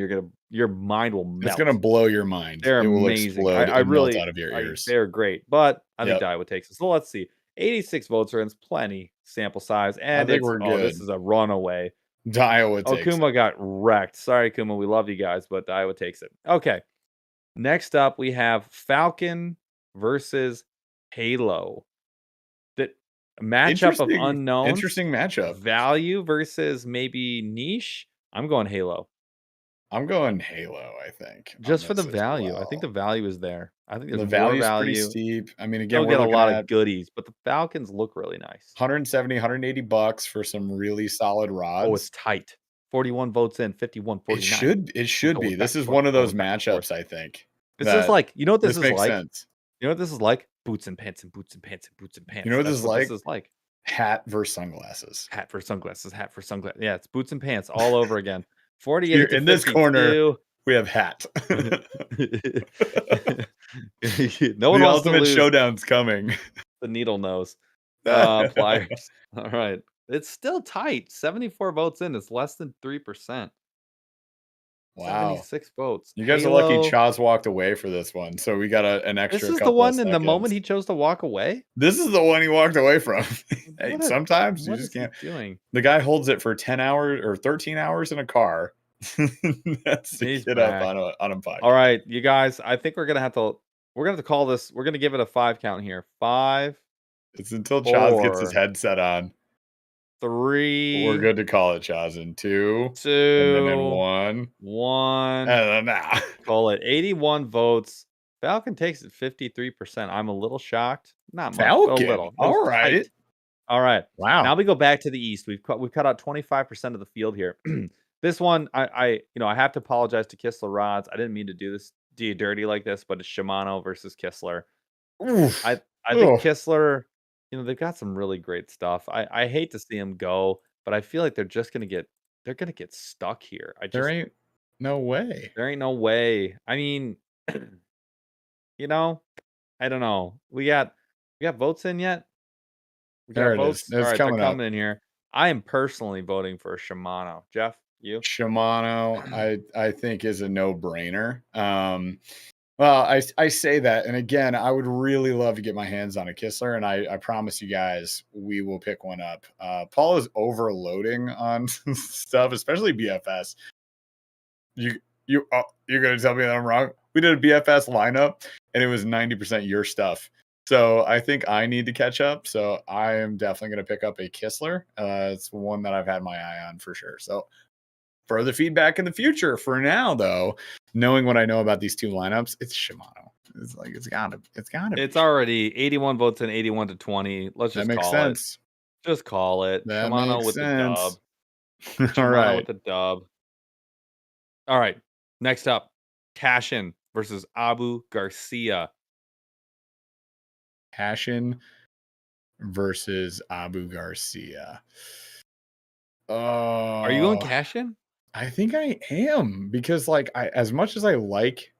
Your mind will melt. It's gonna blow your mind. They're it will amazing. explode I and melt really, out of your ears. they're great. But I think Yep. Daiwa takes it. So let's see. 86 votes are in plenty sample size. And think we're this good. is a runaway. Daiwa takes Okuma got wrecked. Sorry, Kuma. We love you guys, but Daiwa takes it. Okay. Next up, we have Falcon versus Halo. The matchup of unknowns. Interesting matchup. Value versus maybe niche. I'm going Halo. I'm going Halo, I think. Just for the this as value. I well. think the value is there. I think there's the more value's pretty value. steep. I mean, again, You'll we're get a looking lot at of goodies, but the Falcons look really nice. 170, 180 bucks for some really solid rods. Oh, it's tight. 41 votes in, 51, 49. It should Going be. back This and is forth, one of those going back and forth. matchups, I think. This is like, you know what this is makes like? sense. You know what this is like? Boots and pants and boots and pants and boots and pants. You know what That's this is what like? this is like. Hat versus sunglasses. Hat for sunglasses, hat for sunglasses. Yeah, it's boots and pants all over again. 48 Here, to in this corner, 52. we have hat. No one The wants to ultimate lose. showdown's coming. The needle nose. Pliers. All right. It's still tight. 74 votes in. It's less than 3%. Wow. 76 votes. You guys are lucky Chaz walked away for this one. So we got an extra This is the couple one of in the moment seconds. he chose to walk away? This is the one he walked away from. Hey, What sometimes you What just is he can't. doing? The guy holds it for 10 hours or 13 hours in a car. That's to He's get back. up on a podcast. All right, you guys. I think we're gonna have to call this. We're gonna give it a 5 count here. 5, It's until Chaz gets his 4, headset on. 3. We're good to call it, Chaz. In 2, 2. and then in 1. 1. And then Call it 81 votes. Falcon takes it 53%. I'm a little shocked. Not much, but a Falcon. little. It All was right. tight. All right. Wow. Now we go back to the East. We've cut out 25% of the field here. This one, I have to apologize to Kistler Rods. I didn't mean to do this, do you dirty like this, but it's Shimano versus Kistler. Oof. I think Kistler, they've got some really great stuff. I hate to see them go, but I feel like they're gonna get stuck here. There ain't no way. There ain't no way. I mean, I don't know. We got votes in yet? We got There it votes. is. All It's right, coming they're up. coming in here. I am personally voting for Shimano. Jeff, you? Shimano, I think is a no-brainer. Well, I say that, and again, I would really love to get my hands on a Kistler, and I promise you guys we will pick one up. Paul is overloading on stuff, especially BFS. You're gonna tell me that I'm wrong? We did a BFS lineup, and it was 90% your stuff. So I think I need to catch up. So I am definitely going to pick up a Kistler. It's one that I've had my eye on for sure. So further feedback in the future. For now, though, knowing what I know about these two lineups, it's Shimano. It's like it's gotta. It's already 81 votes and 81 to 20. Let's just makes call sense. it. Just call it. That Shimano makes with sense. the dub. All Shimano right. with the dub. All right. Next up, Cashin versus Abu Garcia. Cashin versus Abu Garcia. Are you going Cashin? I think I am, because as much as I like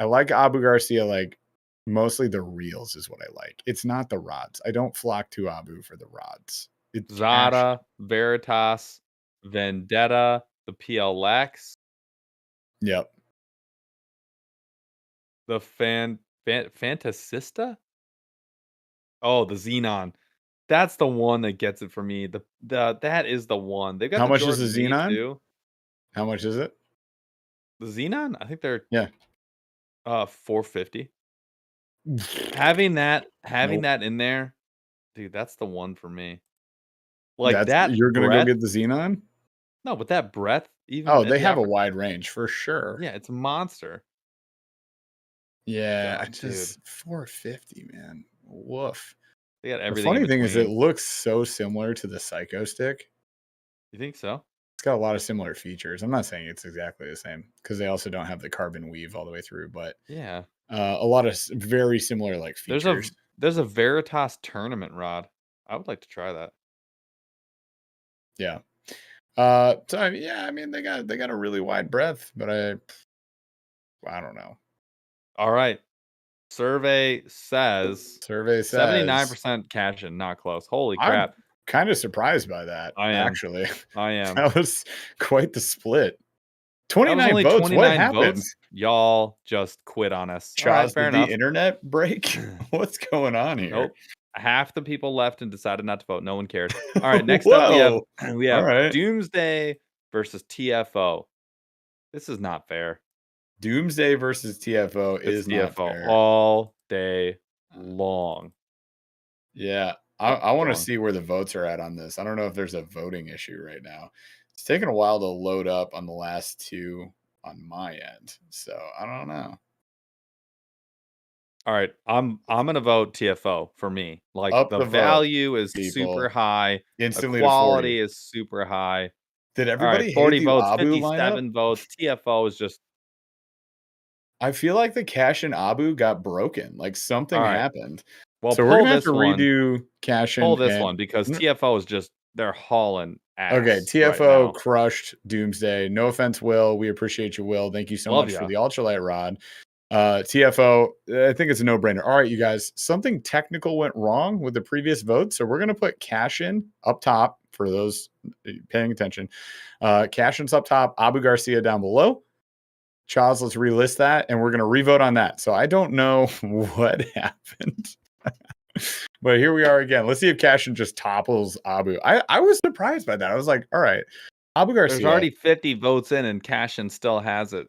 Abu Garcia, like mostly the reels is what I like. It's not the rods. I don't flock to Abu for the rods. It's Zada, Veritas, Vendetta, the PLX, Yep. the Fantasista. Oh, the Xenon. That's the one that gets it for me. That is the one. They've got How the much is the Jordan V Xenon? too. How much is it? The Xenon, I think they're Yeah. 450. Having that Nope. in there, dude, that's the one for me. Like That's that you're gonna go breadth. get the Xenon? No, but that breadth, even Oh, at they the have a upper, wide range for sure. yeah, it's a monster. Yeah, I God, dude, just 450, man. Woof. they got The everything in funny thing is it between. looks so similar to the Psycho Stick. You think so? It's got a lot of similar features. I'm not saying it's exactly the same because they also don't have the carbon weave all the way through, but Yeah. a lot of very similar like There's a features. there's a Veritas tournament rod. I would like to try that. Yeah. Yeah, I mean they got a really wide breadth, but I don't know. All right. Survey says Survey says 79% cash in, not close. Holy I'm crap. kind of surprised by that, I am. actually. I am. That was quite the split. That was 29 only votes. What 29 happened? votes. Y'all just quit on us. All right, Chaz, fair did the enough. internet break? What's going on here? Nope. Half the people left and decided not to vote. No one cared. All right, next up Whoa. we All have right. Doomsday versus TFO. This is not fair. Doomsday versus TFO It's is not TFO fair. all day long. Yeah. I want to Long. see where the votes are at on this. I don't know if there's a voting issue right now. It's taking a while to load up on the last two on my end. So I don't know. All right, I'm gonna vote TFO for me. Like Up the the vote, value is super people. high, the Instantly to 40. quality is super high. Did All right, everybody hate 40 the votes, Abu lineup? 57 votes. TFO is just I feel like the Cash and Abu got broken. Like something all right. happened. Well, So we're gonna have to redo Cash pull and this one because TFO is just they're hauling okay, ass right TFO now. crushed Doomsday. No offense, Will. We appreciate you, Will. Thank you so Love much for ya. the ultralight rod. TFO, I think it's a no-brainer. All right, you guys, something technical went wrong with the previous vote, so we're gonna put Cash in up top for those paying attention. Cash in's up top, Abu Garcia down below. Charles, let's relist that, and we're gonna revote on that. So I don't know what happened. But here we are again. Let's see if Cashin just topples Abu. I was surprised by that. I was like, all right, Abu There's Garcia. already 50 votes in, and Cashin still has it.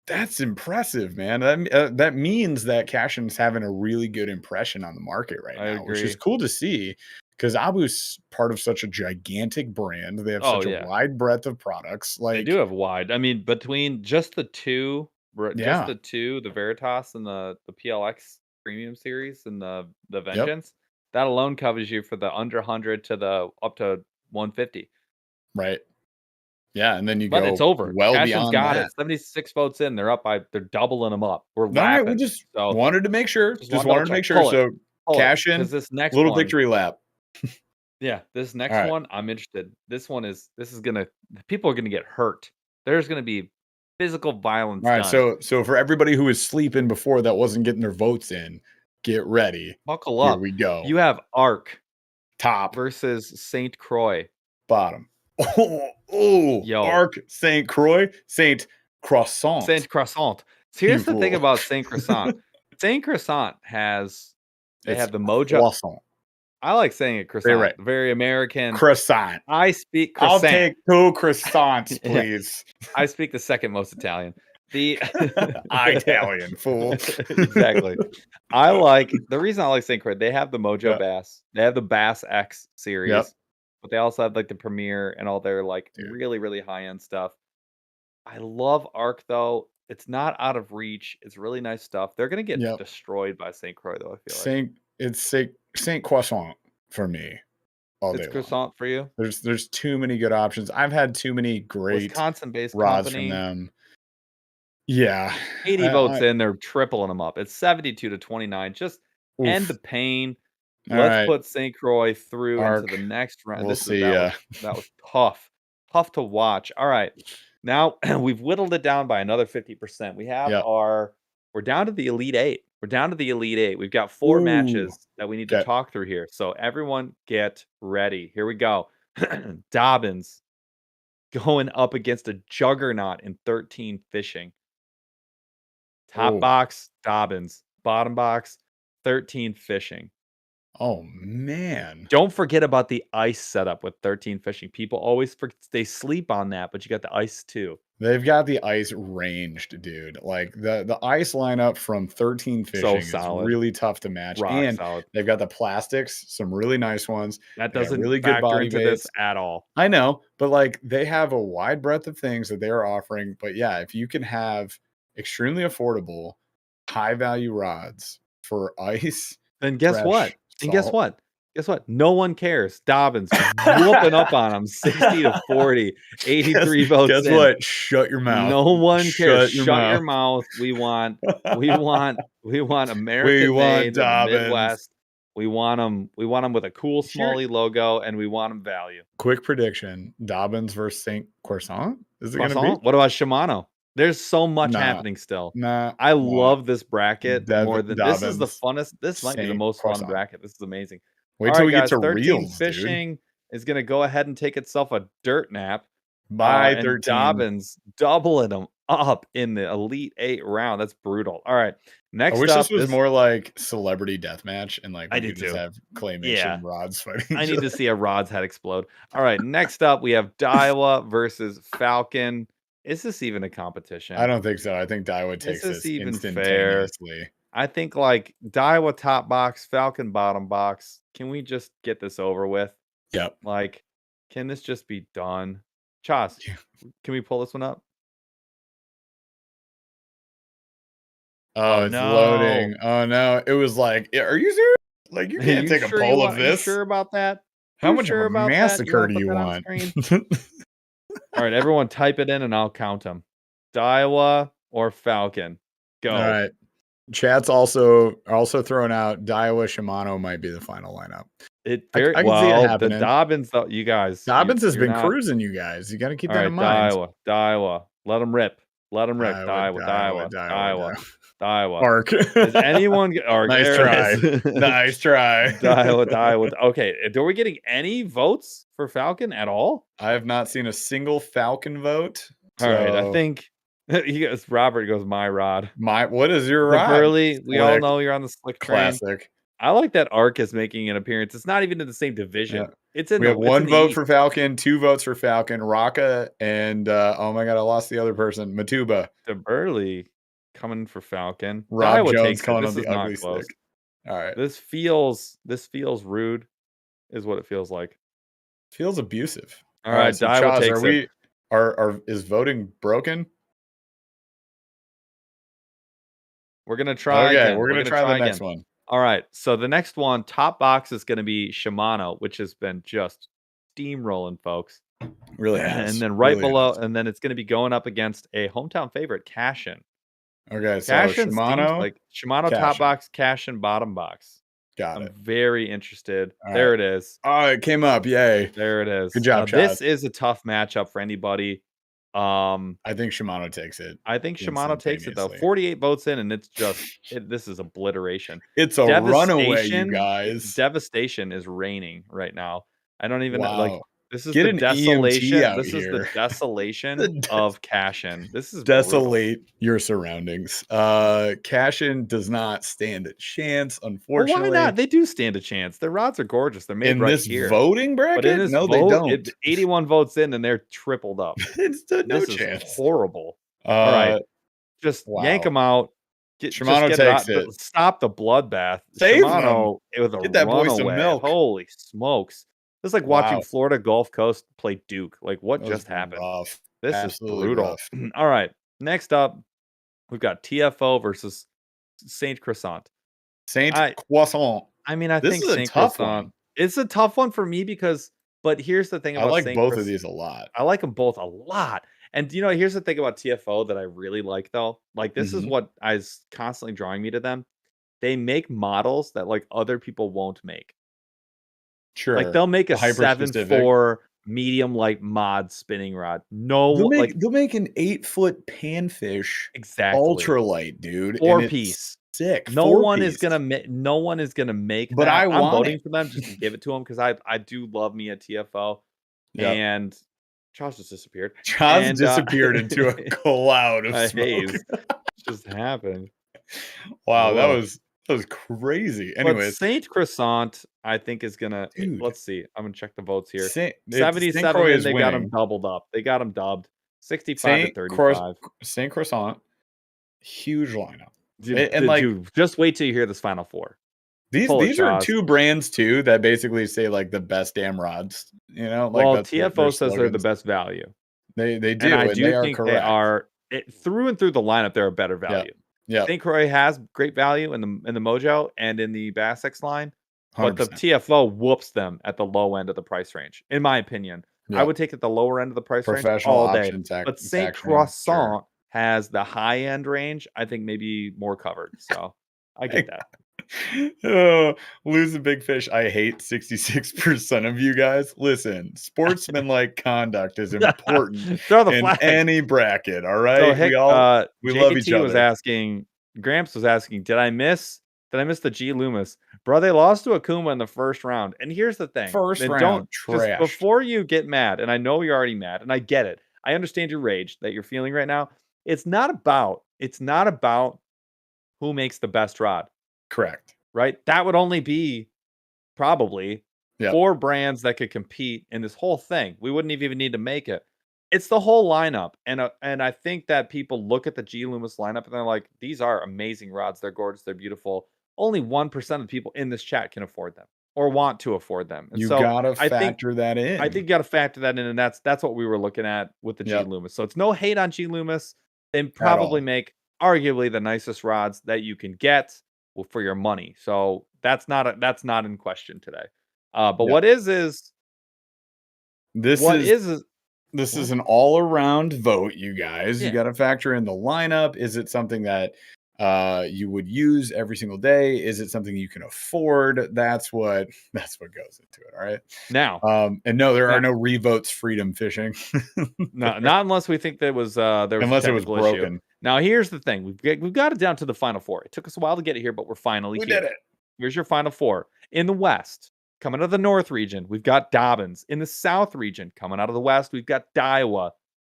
That's impressive, man. That means that Cashin's having a really good impression on the market right I now, which is agree. cool to see because Abu's part of such a gigantic brand. They have Oh such a yeah, wide breadth of products. they do Like, have wide. I mean, between just the two, yeah, the Veritas and the PLX Premium Series and the yep, Vengeance, that alone covers you for the under 100 to the up to 150. right. Yeah, and then you But it's go over. well Cashin's beyond got that. it. 76 votes in. They're doubling them up. We're All right, we lapping. just So wanted to make sure. just Just want to double wanted to check. make sure. So Pull it, cash because in, little victory lap. yeah, this All next right. one, I'm interested. This is gonna people are gonna get hurt. There's gonna be physical violence All right. done. So for everybody who was sleeping before that wasn't getting their votes in, get ready. Buckle Here up. we go. You have Arc Top, versus Saint Croix. bottom. Oh, Yo, Arc, Saint Croix, Saint Croissant. Saint Croissant. So You here's the thing fool. about Saint Croissant. Saint Croissant they It's have the mojo. croissant. I like saying it Say it croissant. right. Very American. Croissant. I speak I'll croissant. take 2 croissants, Yeah, please. I speak the second most Italian. The Italian fool. exactly. I like the reason I like St. Croix, they have the Mojo Yep. Bass. They have the Bass X Yep. series, but they also have like the Premiere and all their like Dude. really, really high-end stuff. I love Arc though. It's not out of reach. It's really nice stuff. They're gonna get Yep. destroyed by St. Croix though, I feel like. It's Saint Croissant for me all It's day long. croissant for you. There's too many good options. I've had too many great Wisconsin-based rods from company. them. Yeah. 80 votes in, they're tripling them up. It's 72 to 29. Just end the Oof. pain. All Let's right. put St. Croix through into Arc. the next round. We'll see ya. That was tough. Tough to watch. All right. Now we've whittled it down by another 50%. Yep. We're down to the Elite Eight. We're down to the Elite Eight. We've got 4 Ooh. matches that we need to Okay. talk through here. So everyone get ready. Here we go. Dobbins going up against a juggernaut in 13 fishing. Top Oh. box, Dobbins. Bottom box, 13 fishing. Oh man. Don't forget about the ice setup with 13 fishing. People always they sleep on that, but you got the ice too. They've got the ice ranged, dude. Like the ice lineup from 13 fishing is solid. really tough to match. Rock And solid. they've got the plastics, some really nice ones. That They got doesn't really good factor body into this baits. at all. I know, but like they have a wide breadth of things that they're offering. But yeah, if you can have extremely affordable, high value rods for ice, Then guess fresh what? And guess salt. what? Guess what? No one cares. Dobbins whooping up on them 60 to 40, 83 votes Guess in. what? Shut your mouth. No one cares. Shut Your mouth. We want American We want made in the Dobbins. Midwest. We want them with a cool Smalley logo, and we want them value. Quick prediction: Dobbins versus Saint Croissant. Is it going to be? What about Shimano? There's so much Nah. happening still. Nah, I love this bracket more than Dobbins, this is the funnest. This might be the Saint most fun Croissant. bracket. This is amazing. Wait All till right, we guys, get to 13 reels, fishing is going to go ahead and take itself a dirt nap. By And 13. Dobbins doubling them up in the Elite 8 round. That's brutal. All right. Next I wish up, this was more like celebrity deathmatch and like I we do could just too. have claymation Yeah. rods fighting. I need to see a rod's head explode. All right. Next up, we have Daiwa versus Falcon. Is this even a competition? I don't think so. I think Daiwa takes this this even instantaneously. I think like Daiwa top box, Falcon bottom box. Can we just get this over with? Yep. Like, can this just be done? Chas, can we pull this one up? Oh, it's loading. Oh no. It was like, are you serious? Like you can't take a poll of this. You sure about that? How much of a massacre do you want? All right, everyone type it in and I'll count them. Daiwa or Falcon? Go. All right. Chat's also throwing out Daiwa Shimano might be the final lineup. I can see it the happening. Dobbins, though, you guys. Dobbins has been cruising, you guys. You got to keep that in mind. Daiwa. Let them rip. Daiwa. Arc. Is anyone Arc? Nice try. Nice try. Daiwa. Okay, are we getting any votes for Falcon at all? I have not seen a single Falcon vote. All right, I think Robert goes my rod. What is your The rod? Burly, we all know you're on the slick train. Classic. I like that Arc is making an appearance. It's not even in the same division. Yeah. It's in we have one vote vote for Falcon, 2 votes for Falcon, Raka, and oh my god, I lost the other person, Matuba. The Burly coming for Falcon. Rob Daiwa Jones takes coming it. on This the is ugly not close. stick. All right. This feels rude, is what it feels like. Feels abusive. All right, so Daiwa Chaz, takes it. Is voting broken? We're gonna try. Okay, again. we're gonna try the next one. All right, so the next one, top box, is gonna be Shimano, which has been just steamrolling, folks. Really has. And then and then it's gonna be going up against a hometown favorite, Cashin. Okay, so Cashin Shimano, like Shimano top box, Cashin bottom box. Got it. I'm very interested. All there right. it is. Oh, it came up. Yay. There it is. Good job, Chaz. This is a tough matchup for anybody. I think Shimano takes it. I think Shimano takes it though. 48 votes in, and it's just this is obliteration. It's a runaway, you guys. Devastation is reigning right now. I don't even know, like this is Get the an desolation. EMT out This here. is the desolation of Cashin. This is desolate your surroundings. Cashin does not stand a chance, unfortunately. Well, why not? They do stand a chance. Their rods are gorgeous. They're made in right this here. Voting bracket. But in this no, vote, they don't. 81 votes in, and they're tripled up. It's no this chance. Is horrible. All right, just yank them out. Shimano takes it. Stop the bloodbath. Save Shimano them. With a Get that boy some runaway. milk. Holy smokes! This is like watching Florida Gulf Coast play Duke. Like what just happened? Rough. This Absolutely is brutal. rough. All right, next up, we've got TFO versus Saint Croissant. Saint Croissant. I mean, I this think is Saint a tough Croissant. one. It's a tough one for me because. But here's the thing about I like Saint both of these a lot. I like them both a lot. And here's the thing about TFO that I really like though. Like this is what is constantly drawing me to them. They make models that like other people won't make. Sure. Like they'll make a 7.4 medium like mod spinning rod. No, they'll make an 8-foot panfish ultralight, dude. 4-piece. Sick. No one is gonna make. But I'm voting for them just to give it to them because I do love me a TFO. Yep. And Chaz just disappeared. Chaz And, disappeared into a cloud of a smoke. haze just happened. Wow, that Whoa. was crazy. But Anyways, Saint Croissant, I think, is gonna. dude, Let's see. I'm gonna check the votes here. Saint 77 Croix in. is They got him winning. doubled up. They got him dubbed. 65 to 35. Saint Croissant, huge lineup. Dude, And like dude, just wait till you hear this final four. these Pull it, are Chaz. two brands too that basically say like the best damn rods. You know, like Well, that's their TFO says they're the slogans. best value. They do, And I and do they are think they correct. are through and through the lineup. They're a better value. Yeah, St. Croix has great value in the Mojo and in the Bassex line, but the 100%. TFO whoops them at the low end of the price range, in my opinion. I Yep. would take it the lower end of the price range Professional all day. option But St. factoring, Croissant has the high end range. I think maybe more covered. So I get that. Oh, lose the big fish. I hate 66% of you guys. Listen, sportsmanlike conduct is important Throw the in flag. any bracket. All right, So Hick, we love each JKT was other. asking, Gramps was asking, did I miss the G Loomis? Bro, they lost to Akuma in the first round. And here's the thing. First and round, just trash. before you get mad, and I know you're already mad, and I get it. I understand your rage that you're feeling right now. It's not about who makes the best rod. Correct. Right? That would only be probably 4 brands that could compete in this whole thing. We wouldn't even need to make it. It's the whole lineup. And I think that people look at the G Loomis lineup and they're like, these are amazing rods. They're gorgeous. They're beautiful. Only 1% of the people in this chat can afford them or want to afford them. And You so gotta factor that in. I think you got to factor that in. And that's what we were looking at with the G Loomis. So it's no hate on G Loomis. They probably make arguably the nicest rods that you can get for your money. So that's not in question today. But what is this is an all-around vote, you guys. You got to factor in the lineup. Is it something that you would use every single day? Is it something you can afford? That's what goes into it. All right. Now, and no, there are no revotes freedom fishing. No, not unless we think there was unless it was broken. Issue. Now, here's the thing: we've got it down to the final 4. It took us a while to get it here, but we're finally here. We did it. Here's your final 4 in the West. Coming out of the North region, we've got Dobbins. In the South region, coming out of the West, we've got Daiwa.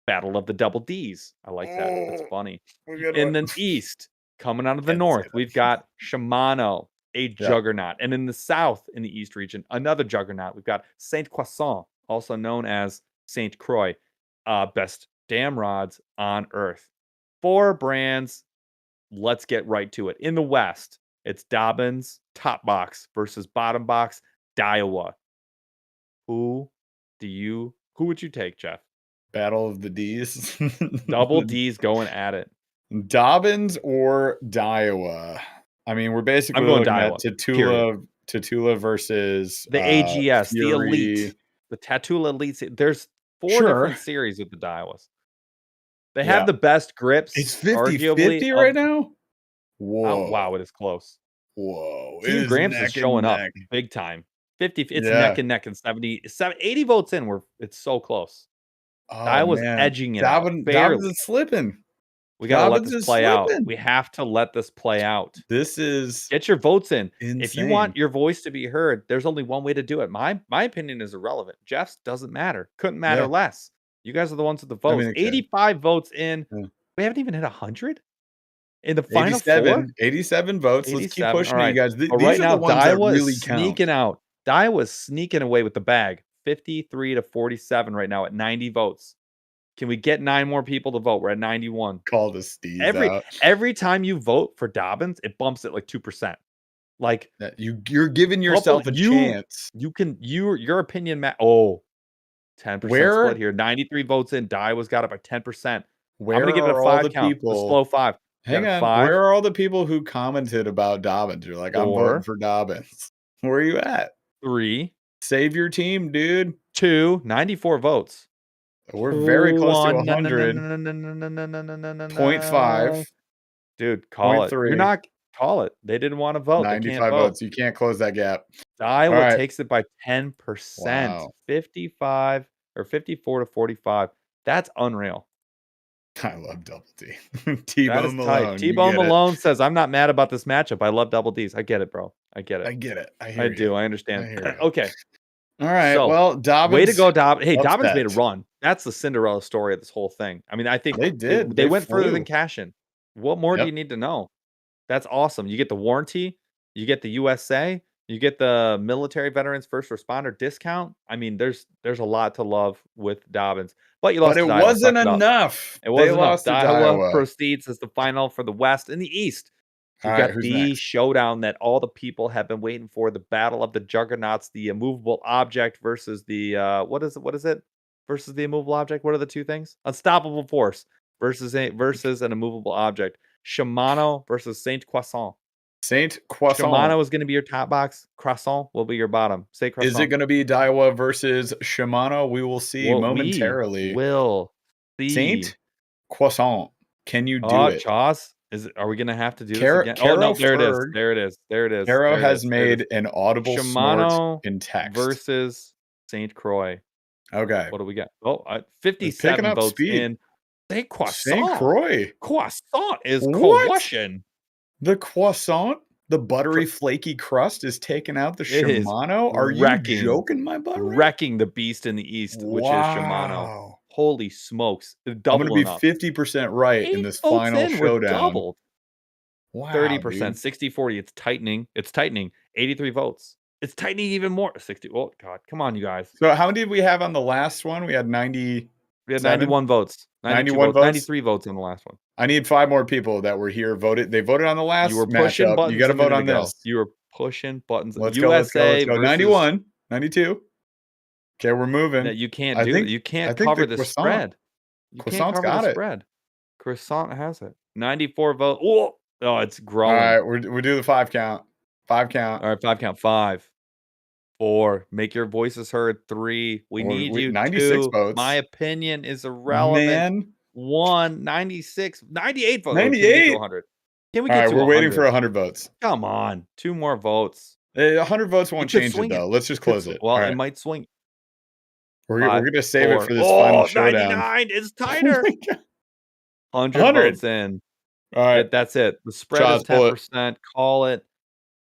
Battle of the Double Ds. I like that. That's funny. In the East, coming out of the North, we've got Shimano, a juggernaut. And in the South, in the East region, another juggernaut. We've got Saint Croissant, also known as Saint Croix. Best damn rods on earth. 4 brands. Let's get right to it. In the West, it's Dobbins, top box versus bottom box, Daiwa. Who would you take, Jeff? Battle of the D's. Double D's going at it. Dobbins or Daiwa? I mean, we're basically looking at Tatula versus the AGS, Fury. the Elite, the Tatula Elite. There's 4 different series with the Daiwas. They have the best grips. It's 50-50 right now? Whoa. Oh, wow, it is close. Whoa. Team Gramps is showing up big time. 50, it's neck and neck, and 80 votes in. It's so close. I was edging it out. Dobbins is slipping. We gotta let this play out. We have to let this play out. This is get your votes in. insane. If you want your voice to be heard, there's only one way to do it. My opinion is irrelevant. Jeff's doesn't matter. Couldn't matter less. You guys are the ones with the votes. 85 votes in. We haven't even hit 100 in the final 4. 87 votes. Let's keep pushing it, you guys. These right are now, the ones that really sneaking out. Daiwa's sneaking away with the bag. 53 to 47 right now at 90 votes. Can we get 9 more people to vote? We're at 91. Call the Steez out. Every time you vote for Dobbins, it bumps it like 2%. Like you're giving yourself a chance. Your opinion, Matt. 10% split here. 93 votes in. Daiwa's got it by 10%. I'm gonna give it a 5 count. A slow 5. Hang on. 5. Where are all the people who commented about Dobbins? You're like, 4. I'm voting for Dobbins. Where are you at? 3. Save your team, dude. 2. 94 votes. We're very close to 100. 0.5. Dude, call it. You're not call it. They didn't want to vote. 95 votes. You can't close that gap. Daiwa takes it by 10%. Wow. 55 or 54 to 45. That's unreal. I love Double D. T-Bone Malone. T-Bone Malone says, I'm not mad about this matchup. I love Double D's. I get it, bro. I get it. I do. I understand. Okay. All right. So, well, Dobbins. Way to go, Dobbins. Hey, Dobbins made a run. That's the Cinderella story of this whole thing. I mean, I think They did. they They went further than flew. cash-in. What more do Yep. you need to know? That's awesome. You get the warranty, you get the USA, you get the military veterans first responder discount. I mean, there's a lot to love with Dobbins. But you But lost it to Iowa. Suck wasn't it up. enough. It They wasn't enough. lost to Iowa Iowa. proceeds as the final for the West and the East. All We've right, got who's the next? showdown that all the people have been waiting for, the battle of the juggernauts, the immovable object versus the what is it? Versus the immovable object. What are the two things? Unstoppable force versus an immovable object. Shimano versus Saint Croissant. Saint Croissant. Shimano is going to be your top box. Croissant will be your bottom. Say Croissant. Is it going to be Daiwa versus Shimano? We will see momentarily. We will see. Saint Croissant. Can you do it? Chaz? Are we going to have to do this again? Oh, no, there it is. There it is. There it is. Caro has made an audible Shimano snort in text. Versus St. Croix. Okay. What do we got? Oh, 57 votes speed. in. Saint Croissant. Saint Croix. Croissant is What? coercion. The croissant, the buttery, flaky crust is taking out the Shimano. Are you joking, my buddy? Wrecking the beast in the East, which is Shimano. Holy smokes. I'm going to be 50% right in this final showdown. Doubled. Wow. 30%, 60-40. It's tightening. 83 votes. It's tightening even more. 60. Oh, God. Come on, you guys. So how many did we have on the last one? We had 90. We had 91 votes. 91 votes? 93 votes on the last one. I need 5 more people that were here voted. They voted on the last You were pushing matchup. buttons. You got to vote on this. You were pushing buttons. Let's USA go. 91, 92. Okay, we're moving. No, you can't do it. You can't cover the spread. You can't cover the spread. Croissant has it. 94 votes. Oh, it's growing. All right, we're doing the 5 count. 5 count. All right, 5 count. 5, 4. Make your voices heard. 3. We need you. 96 2. votes. My opinion is irrelevant. Man. 1. 96. 98 votes. 98. 100. Can we All get right, to we're 100? waiting for 100 votes. Come on. 2 more votes. 100 votes won't change it, though. Let's just close it. Well, it might swing. We're going to save it for this final showdown. 99 is tighter. 100 votes in. All right. That's it. The spread is 10%. Call it.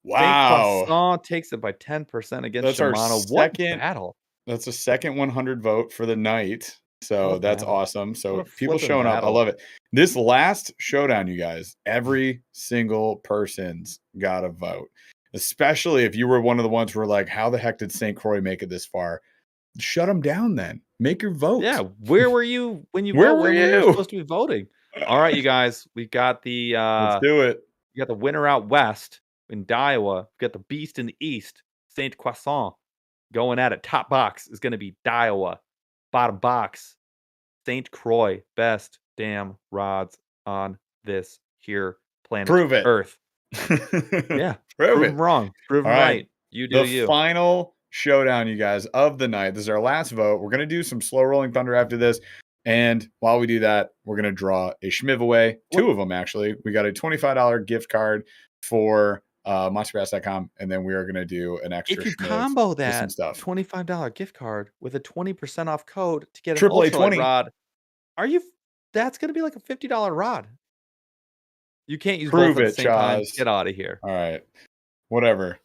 Wow. Croissant takes it by 10% against Shimano. What battle? That's a second 100 vote for the night. So that's awesome. So people showing up. I love it. This last showdown, you guys, every single person's got a vote. Especially if you were one of the ones who were like, how the heck did St. Croix make it this far? Shut them down then. Make your vote. Yeah. Where were you when you Where vote? were When you? you were supposed to be voting? All right, you guys. We got the let's do it. We got the winner out west in Daiwa. We got the beast in the east, Saint Croissant. Going at it. Top box is going to be Daiwa. Bottom box, St. Croix. Best damn rods on this here planet Earth. Yeah. Prove them wrong. Prove them right. You do you. The final showdown, you guys, of the night. This is our last vote. We're going to do some slow rolling thunder after this. And while we do that, we're going to draw a Schmiv away. 2 of them, actually. We got a $25 gift card for monsterbass.com. And then we are going to do an extra If you Schmiv combo that stuff. $25 gift card with a 20% off code to get an Triple A ultralight 20 rod, that's going to be like a $50 rod. You can't use Prove both at it, the same time. Chaz. Get out of here. All right. Whatever.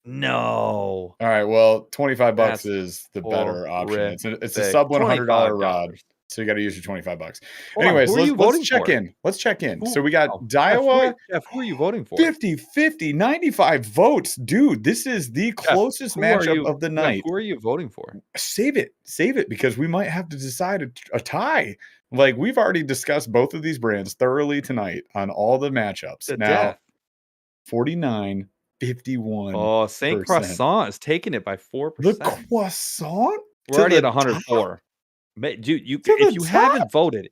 No. All right. Well, $25 is the better option. It's a sub $100 rod. So you got to use your $25. Anyways, let's check in. Let's check in. So we got Daiwa. Jeff, who are you voting for? 50, 50, 95 votes. Dude, this is the closest matchup of the night. Who are you voting for? Save it. Save it, because we might have to decide a tie. Like, we've already discussed both of these brands thoroughly tonight on all the matchups. Now, 49, 51. Oh, Saint Croissant is taking it by 4%. The Croissant? We're already at 104. Dude, if you haven't voted,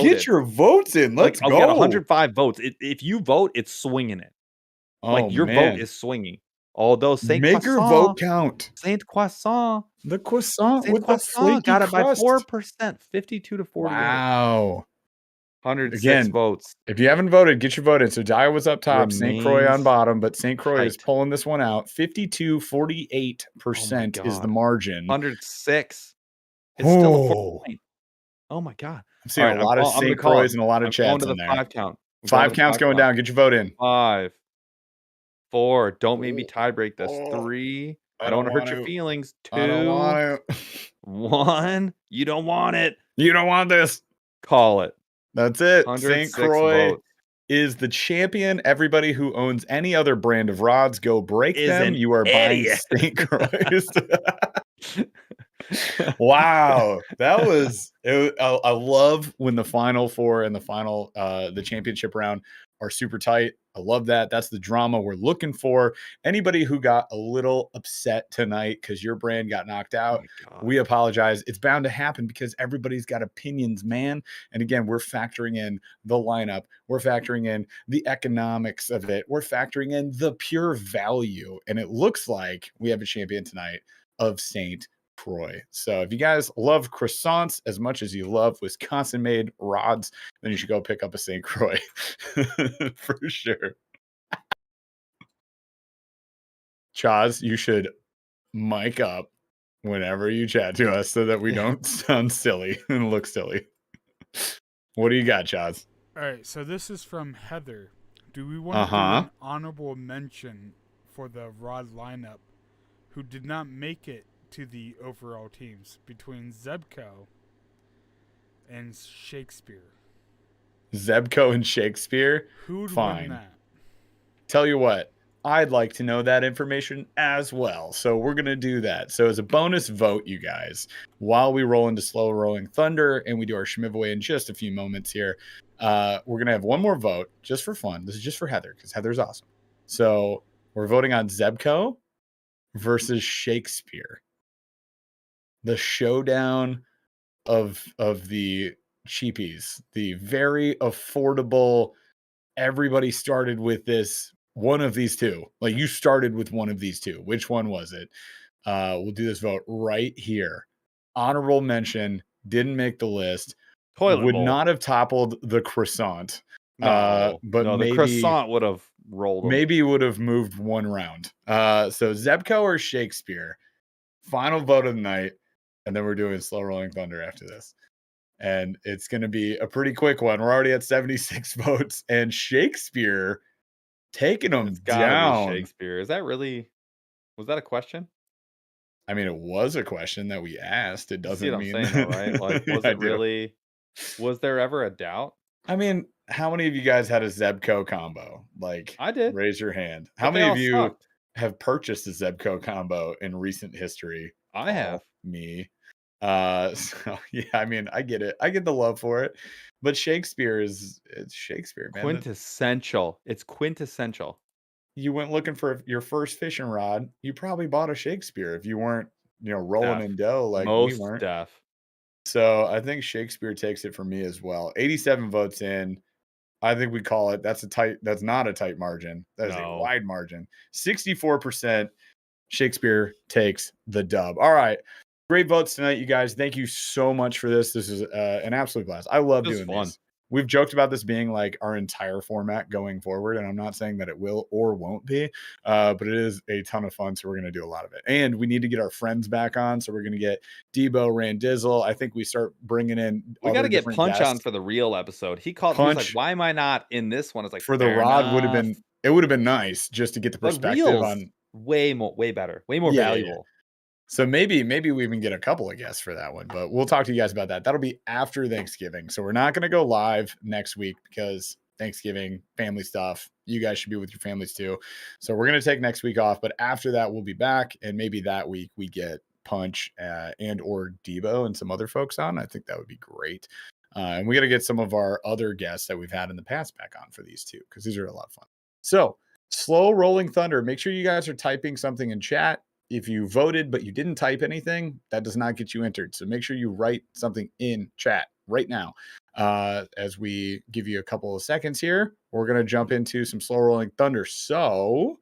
get your votes in. Let's go. I'll get 105 votes. If you vote, it's swinging it. Like, your vote is swinging. Although Saint Croissant, your vote count. Saint Croissant, the Croissant Saint with Croissant the got it crust. by 4%, 52 to 48. Wow. 106 votes. If you haven't voted, get your vote in. So Daiwa was up top, St. Croix on bottom, but St. Croix is pulling this one out. 52, 48% is the margin. 106. It's still a 4 point. Oh my God. I'm seeing a lot of St. Croix and a lot of chats in there. 5 count. 5 counts going down. Get your vote in. 5, 4. Don't make me tie break this. 3. I don't want to hurt your feelings. 2. I don't want to. 1. You don't want it. You don't want this. Call it. That's it. St. 106 Croix votes. is the champion. Everybody who owns any other brand of rods, go break Is them. an You are buying idiot. St. Croix. Wow, that was it. I love when the final four and the final the championship round are super tight. I love that. That's the drama we're looking for. Anybody who got a little upset tonight because your brand got knocked Oh out, my God. we apologize. It's bound to happen because everybody's got opinions, man. And again, we're factoring in the lineup, we're factoring in the economics of it, we're factoring in the pure value. And it looks like we have a champion tonight of St. Croix. So if you guys love croissants as much as you love Wisconsin made rods, then you should go pick up a St. Croix for sure. Chaz, you should mic up whenever you chat to us so that we don't sound silly and look silly. What do you got, Chaz? All right, so this is from Heather. Do we want to do an honorable mention for the rod lineup who did not make it to the overall teams between Zebco and Shakespeare? Zebco and Shakespeare? Who'd Fine. win that? Tell you what, I'd like to know that information as well. So we're going to do that. So as a bonus vote, you guys, while we roll into Slow Rolling Thunder and we do our Schmiv-away in just a few moments here, we're going to have one more vote just for fun. This is just for Heather because Heather's awesome. So we're voting on Zebco versus Shakespeare. The showdown of the cheapies, the very affordable. Everybody started with this one of these two. Like you started with one of these two. Which one was it? We'll do this vote right here. Honorable mention, didn't make the list. Toilet Would bowl. not have toppled the croissant. No, but no, the maybe croissant would have rolled them. maybe would have moved one round. So Zebco or Shakespeare? Final vote of the night, and then we're doing Slow Rolling Thunder after this. And it's going to be a pretty quick one. We're already at 76 votes, and Shakespeare taking them It's gotta down. be Shakespeare. Is that really? Was that a question? I mean, it was a question that we asked. It You doesn't see what I'm mean saying, though, right? Like, was I it do. really? Was there ever a doubt? I mean, how many of you guys had a Zebco combo? Like, I did. raise your hand. How But they many all of you sucked. have purchased a Zebco combo in recent history? I have. Me. So yeah, I mean, I get it. I get the love for it. But Shakespeare it's Shakespeare, man. Quintessential. It's quintessential. You went looking for your first fishing rod, you probably bought a Shakespeare if you weren't, rolling Def. in dough like we Most weren't. def. So I think Shakespeare takes it for me as well. 87 votes in. I think we call it. That's not a tight margin. That is a No. wide margin. 64% Shakespeare takes the dub. All right. Great votes tonight, you guys. Thank you so much for this. This is an absolute blast. I love This is doing fun. these. We've joked about this being like our entire format going forward, and I'm not saying that it will or won't be, but it is a ton of fun. So we're going to do a lot of it, and we need to get our friends back on. So we're going to get Debo, Randizzle. I think we start bringing in. We got to get different Punch on guests. for the real episode. He called. He was like, Punch "Why am I not in this one?" It's like for the fair rod would have enough. been. It would have been nice just to get the But perspective reels on. way better, way more Yeah, yeah. valuable. So maybe we even get a couple of guests for that one, but we'll talk to you guys about that. That'll be after Thanksgiving. So we're not going to go live next week because Thanksgiving, family stuff. You guys should be with your families too. So we're going to take next week off, but after that we'll be back, and maybe that week we get Punch and or Debo and some other folks on. I think that would be great. And we got to get some of our other guests that we've had in the past back on for these two, because these are a lot of fun. So Slow Rolling Thunder. Make sure you guys are typing something in chat. If you voted but you didn't type anything, that does not get you entered. So make sure you write something in chat right now. As we give you a couple of seconds here, we're going to jump into some Slow Rolling Thunder. So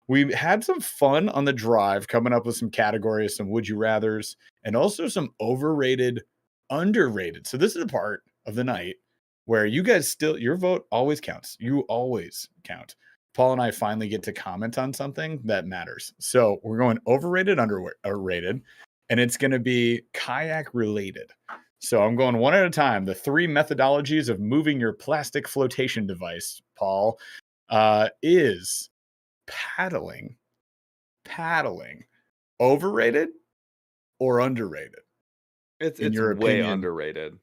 we had some fun on the drive, coming up with some categories, some would you rathers, and also some overrated, underrated. So this is a part of the night where you guys your vote always counts. You always count. Paul and I finally get to comment on something that matters. So we're going overrated, underrated, and it's going to be kayak related. So I'm going one at a time. The 3 methodologies of moving your plastic flotation device, Paul, is paddling, overrated or underrated? in It's your way opinion? underrated.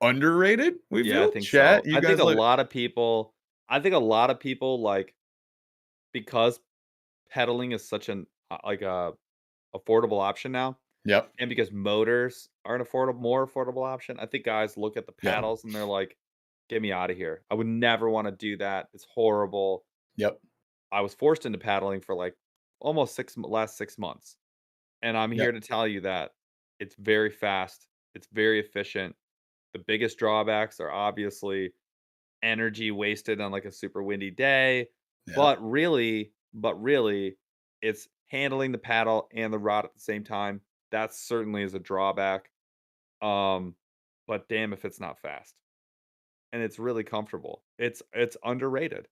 Underrated? We Yeah, I feel? think so. Chat, you I think guys a like lot of people I think a lot of people, like, because pedaling is such an like, a affordable option now, Yep, and because motors are an more affordable option, I think guys look at the yep, paddles and they're like, "Get me out of here. I would never wanna do that. It's horrible." yep, I was forced into paddling for, like, almost last 6 months, and I'm yep, here to tell you that it's very fast, it's very efficient. The biggest drawbacks are obviously energy wasted on, like, a super windy day, yep. but really, it's handling the paddle and the rod at the same time. That certainly is a drawback, um, but damn if it's not fast, and it's really comfortable. It's underrated.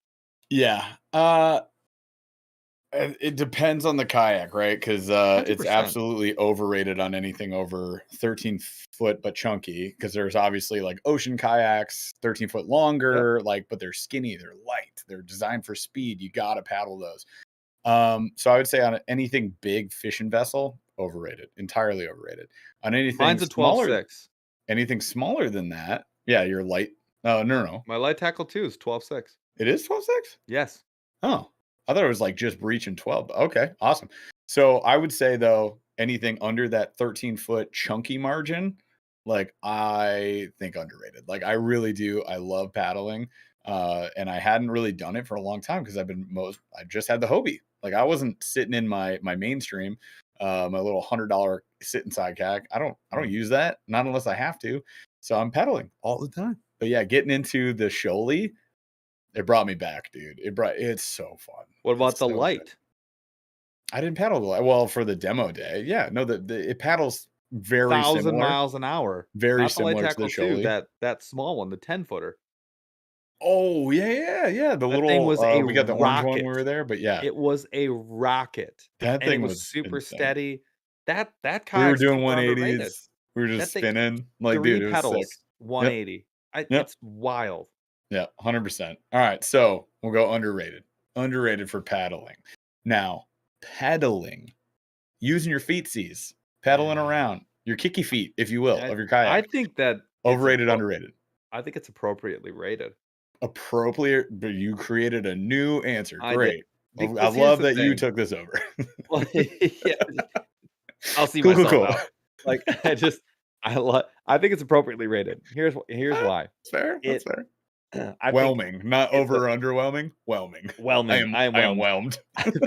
Yeah, it depends on the kayak, right? Because it's 100%. absolutely overrated on anything over 13 foot, but chunky. Because there's obviously like ocean kayaks, 13-foot Yep. longer, like, but they're skinny, they're light, they're designed for speed. You gotta paddle those. So I would say on anything big fishing vessel, overrated, entirely overrated. On Mine's a 12.6. anything smaller than that, yeah, you're light. Oh, no, no, no. My light tackle too is 12.6. It is 12.6? Yes. Oh, I thought it was like just breaching 12. But okay, awesome. So I would say though, anything under that 13-foot chunky margin, like I think underrated. Like I really do. I love paddling. And I hadn't really done it for a long time because I just had the Hobie. Like I wasn't sitting in my mainstream, my little $100 sit inside kayak. I don't Mhm. use that, not unless I have to. So I'm pedaling all the time. But yeah, getting into the Shoaly, it brought me back, dude. It's so fun. What about It's the so good. light? I didn't paddle the well for the demo day. Yeah, no, it paddles very 1,000 similar, miles an hour. very Not the light similar to the tackle 2, Shoaly. that small one, the 10-footer. Oh, yeah, yeah, yeah. The That thing little was a we got the orange one when we rocket. were there, but yeah, It was a rocket, that and it thing was was super insane. steady. That We were kayak's doing super underrated. 180s. We were just That thing spinning. Like, 3 dude, it was sick. pedals, Yep, 180. yep, It's wild. yeah, 100%. All right, so we'll go underrated. Underrated for paddling. Now, pedaling, using your feetsies, pedaling Yeah. around, your kicky feet, if you will, I of your I kayak. think that it's Overrated, underrated. I think it's appropriately rated. Appropriate, but you created a new answer. I did. Great. I Because here's love the that you thing. took this over. Well, yeah, I'll see Cool, cool, myself cool. out. Like, I think it's appropriately rated. Here's Ah, why. that's fair. That's It fair. I think Whelming, not it's a over or underwhelming. Whelming. whelming. I am I am whelmed. whelmed. I think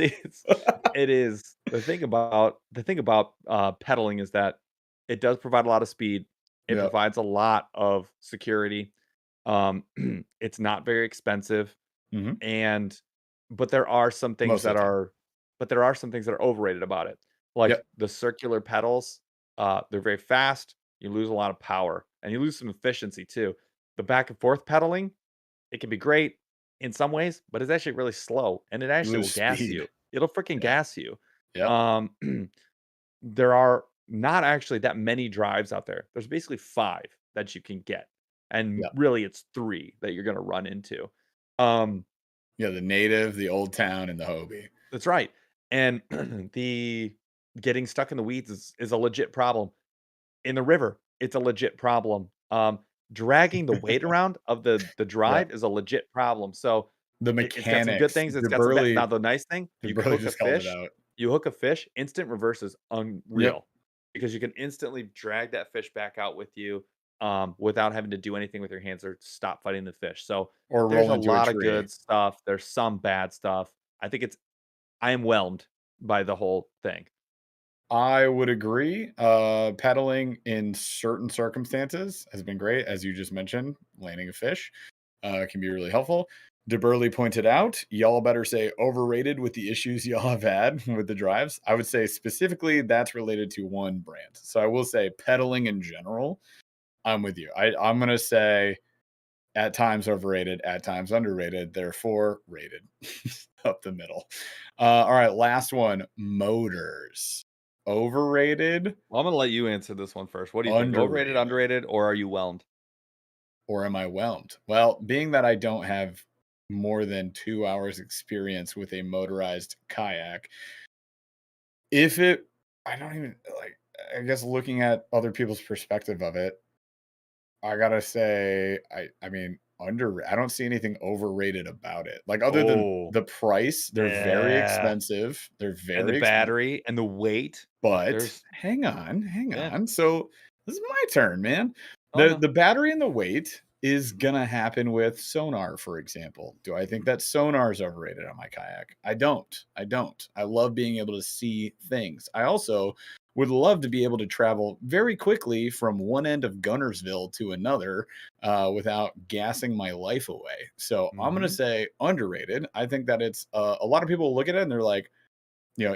it is the thing about pedaling is that it does provide a lot of speed. It Yeah, provides a lot of security. Um, it's not very expensive, mhm. and but there are some things Most of that the time. are but there are some things that are overrated about it. Like Yep, the circular pedals, they're very fast. You lose a lot of power, and you lose some efficiency too. The back and forth pedaling, it can be great in some ways, but it's actually really slow, and it you actually will lose gas speed. you. It'll freaking Yeah, gas you. yep, Um, there are not actually that many drives out there. There's basically 5 that you can get, and yep. really it's 3 that you're gonna run into. Um, Yeah, the native, the old town, and the Hobie. that's right, and the getting stuck in the weeds is a legit problem. In the river, it's a legit problem. Dragging the weight around of the Yeah. drive is a legit problem. So The it's got some good mechanics. things. It's got some bad. Now Burly the nice thing, Burly just called it out. you hook a fish, instant reverse is Yep. unreal because you can instantly drag that fish back out with you without having to do anything with your hands or stop fighting the fish. So Or there's roll a into a lot of tree. good stuff. There's some bad stuff. I am whelmed by the whole thing. I would agree. Pedaling in certain circumstances has been great, as you just mentioned. Landing a fish can be really helpful. DeBurley pointed out, y'all better say overrated with the issues y'all have had with the drives. I would say specifically that's related to one brand. So I will say pedaling in general. I'm with you. I'm gonna say at times overrated, at times underrated, therefore rated up the middle. All right, last one, motors. Overrated, Well, I'm gonna let you answer this one first. What do you think? Overrated, underrated, underrated, or are you whelmed? or am I whelmed? Well, being that I don't have more than 2 hours experience with a motorized kayak, if it, I don't even like, I guess looking at other people's perspective of it, I gotta say, I mean, I don't see anything overrated about it. Like other than Oh, the price, they're very yeah. expensive. They're And the very expensive. battery and the weight. But There's hang yeah. on. So this is my turn, man. Oh no. The battery and the weight is gonna happen with sonar, for example. Do I think that sonar is overrated on my kayak? I don't. I don't. I love being able to see things. I also would love to be able to travel very quickly from one end of Gunnersville to another without gassing my life away. So I'm gonna Mhm. say underrated. I think that it's a lot of people look at it and they're like,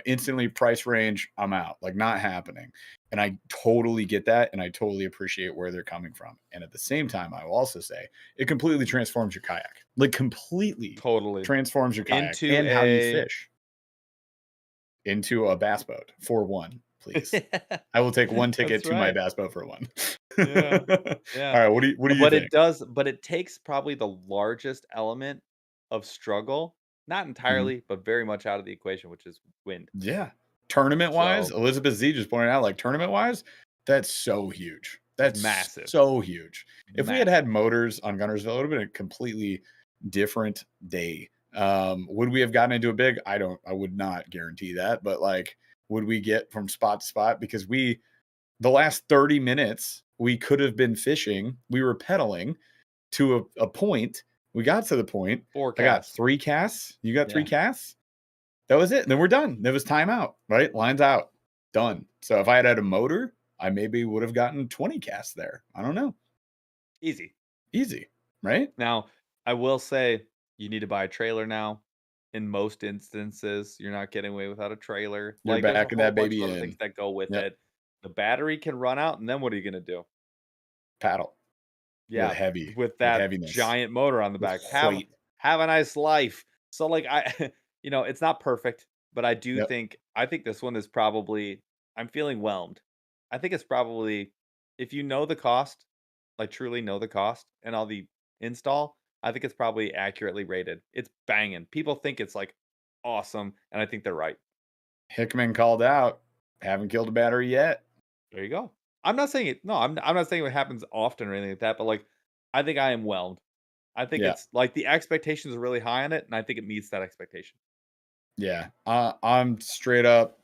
instantly price range, I'm out, like not happening. And I totally get that. And I totally appreciate where they're coming from. And at the same time, I will also say it completely transforms your kayak, like completely Totally. transforms your kayak Into and how you a fish into a bass boat for one, please. I will take one ticket That's to my right. bass boat for one. Yeah. All Yeah. right. What do you think? But it takes probably the largest element of struggle, not Mhm. entirely, but very much out of the equation, which is wind. Yeah. Tournament wise, So Elizabeth Z just pointed out, like tournament wise, that's so huge. it's That's massive. so huge. If we had Massive. had motors on Gunnersville, it would have been a completely different day. Would we have gotten into a big? I would not guarantee that, but like, would we get from spot to spot? Because the last 30 minutes, we could have been fishing. We were pedaling to a point. We got to the point. I got Forecast. 3 casts. You got three Yeah. casts. That was it. Then we're done. There was timeout, right? Lines out. Done. So if I had a motor, I maybe would have gotten 20 casts there. I don't know. Easy. Easy, right? Now, I will say you need to buy a trailer now. In most instances, you're not getting away without a trailer. You're Like there's a backing whole that bunch baby of other things in. that go with Yep. it. The battery can run out, and then what are you gonna do? Paddle with Yeah, heavy, with with that heaviness, giant motor on the with back. weight. Have a nice life. So like I it's not perfect, but Yep. I think this one is probably I'm feeling whelmed. I think it's probably if you know the cost, like truly know the cost and all the install, I think it's probably accurately rated. It's banging. People think it's like awesome, and I think they're right. Hickman called out. Haven't killed a battery yet. There you go. I'm not saying it. No, I'm not saying it happens often or anything like that, but like I think I am whelmed. I think Yeah. it's like the expectations are really high on it, and I think it meets that expectation. Yeah. I'm straight up.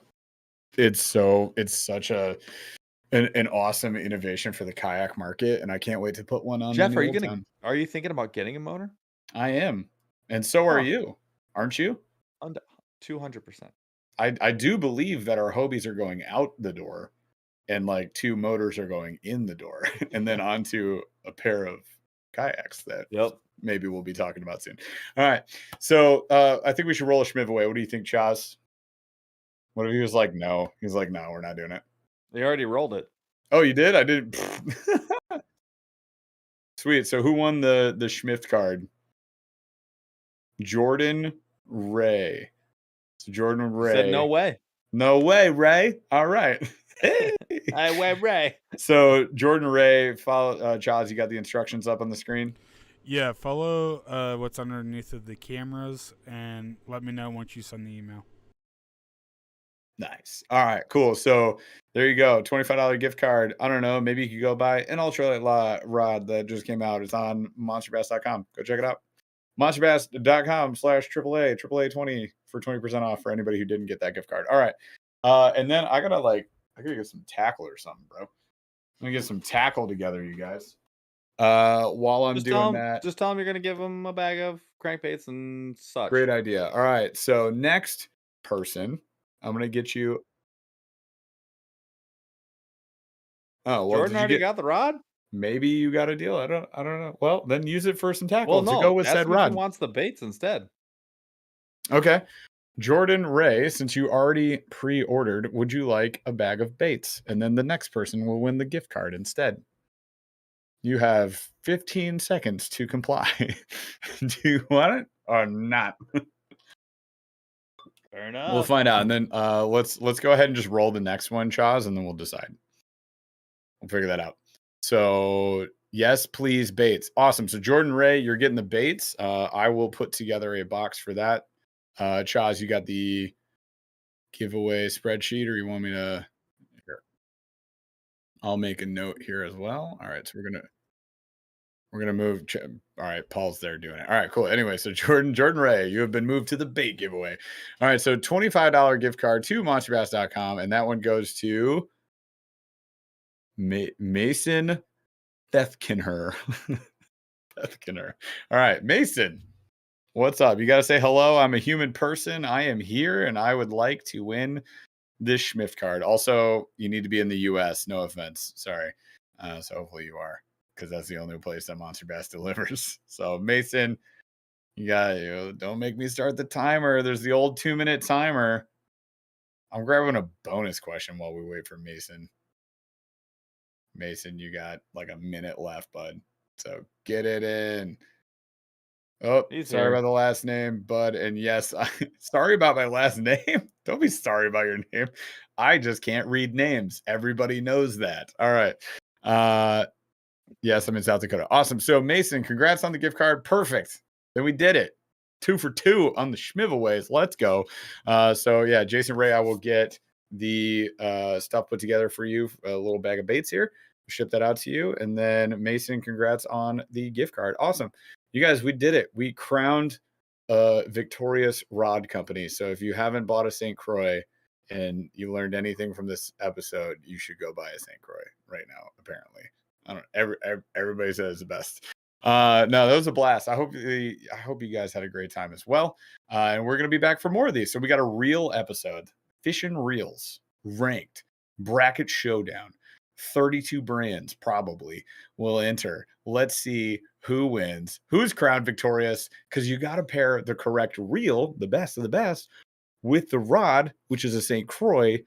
It's such an awesome innovation for the kayak market. And I can't wait to put one on Jeff, Mini Old Town. are you thinking about getting a motor? I am. And so are Huh. you, aren't you? 200%. I do believe that our Hobies are going out the door and like 2 motors are going in the door and then onto a pair of kayaks that Yep. maybe we'll be talking about soon. All right. So I think we should roll a Schmiv away. What do you think, Chaz? What if he was like, no? He's like, no, we're not doing it. They already rolled it. Oh, you did? I did. Sweet. So who won the Schmidt card? Jordan Ray. So Jordan He said no Ray. way. No way, Ray. All right. Hey. I went Ray. So Jordan Ray, follow Chaz, you got the instructions up on the screen. Yeah, follow what's underneath of the cameras and let me know once you send the email. Nice. All right, cool. So there you go. $25 gift card. I don't know. Maybe you could go buy an ultralight rod that just came out. It's on monsterbass.com. Go check it out. Monsterbass.com/AAA, AAA 20 for 20% off for anybody who didn't get that gift card. All right. And then I gotta get some tackle or something, bro. I'm gonna get some tackle together, you guys. While I'm doing that, Just tell him you're gonna give him a bag of crankbaits and such. great idea. All right. So next person, I'm gonna get you. Oh, well, Jordan did you already get got the rod? maybe you got a deal? I don't know. Well, then use it for some Well, tackle to go no. with Ask said him if he rod. wants the baits instead. Okay. Jordan Ray, since you already pre-ordered, would you like a bag of baits? And then the next person will win the gift card instead. You have 15 seconds to comply. Do you want it or not? Fair enough. We'll find out. And then let's go ahead and just roll the next one, Chaz, and then we'll decide. We'll figure that out. So yes, please, baits. Awesome. So Jordan Ray, you're getting the baits. I will put together a box for that. Chaz, you got the giveaway spreadsheet, or you want me to? Here. I'll make a note here as well. All right, so we're gonna move. All right, Paul's there doing it. All right, cool. Anyway, so Jordan Ray, you have been moved to the bait giveaway. All right, so $25 gift card to monsterbass.com, and that one goes to Mason Bethkinher. Bethkinher. All right, Mason, what's up? You got to say hello. I'm a human person. I am here, and I would like to win this Schmift card. Also, you need to be in the U.S. No offense. Sorry. So hopefully you are, because that's the only place that Monster Bass delivers. So Mason, don't make me start the timer. There's the old 2-minute timer. I'm grabbing a bonus question while we wait for Mason. Mason, you got like a minute left, bud. So get it in. Oh, He's sorry here. about the last name, bud. And yes, sorry about my last name. Don't be sorry about your name. I just can't read names. Everybody knows that. All right. Yes, I'm in South Dakota. Awesome. So Mason, congrats on the gift card. Perfect. Then we did it. 2 for 2 on the Schmivaways. Let's go. So yeah, Jason Ray, I will get the stuff put together for you. A little bag of baits here. Ship that out to you. And then Mason, congrats on the gift card. Awesome. You guys, we did it. We crowned a victorious rod company. So if you haven't bought a St. Croix and you learned anything from this episode, you should go buy a St. Croix right now, apparently. I don't. Everybody says it's the best. No, that was a blast. I hope you guys had a great time as well. And we're gonna be back for more of these. So we got a reel episode, fishing reels, ranked bracket showdown. 32 brands probably will enter. Let's see who wins, who's crowned victorious, because you got to pair the correct reel, the best of the best, with the rod, which is a St. Croix.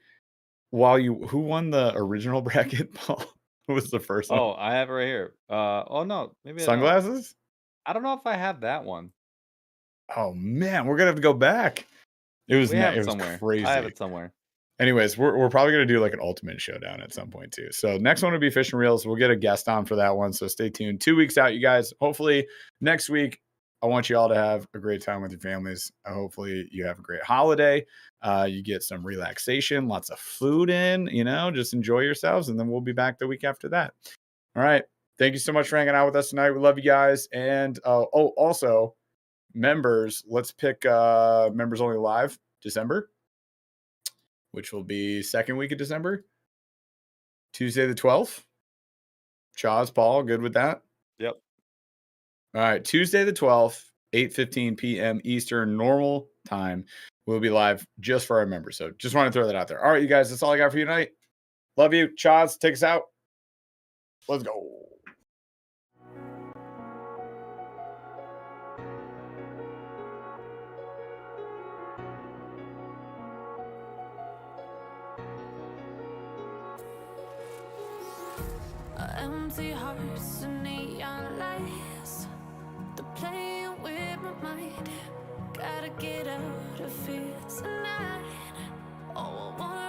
Who won the original bracket, Paul? Who was the first one? Oh, I have it right here. Oh no, maybe I don't. Sunglasses? I don't know if I have that one. Oh man, we're gonna have to go back. It was We have it it was somewhere. crazy. I have it somewhere. Anyways, we're probably gonna do like an ultimate showdown at some point too. So next one will be fishing reels. We'll get a guest on for that one. So stay tuned. 2 weeks out, you guys. Hopefully next week, I want you all to have a great time with your families. Hopefully you have a great holiday. You get some relaxation, lots of food in. Just enjoy yourselves, and then we'll be back the week after that. All right. Thank you so much for hanging out with us tonight. We love you guys. And also members, let's pick members only live December, which will be second week of December, Tuesday the 12th. Chaz, Paul, good with that? Yep. All right, Tuesday the 12th, 8:15 p.m. Eastern normal time. We'll be live just for our members. So just want to throw that out there. All right, you guys, that's all I got for you tonight. Love you. Chaz, take us out. Let's go. Empty hearts and neon lights, they're playing with my mind. Gotta get out of here tonight. Oh, I want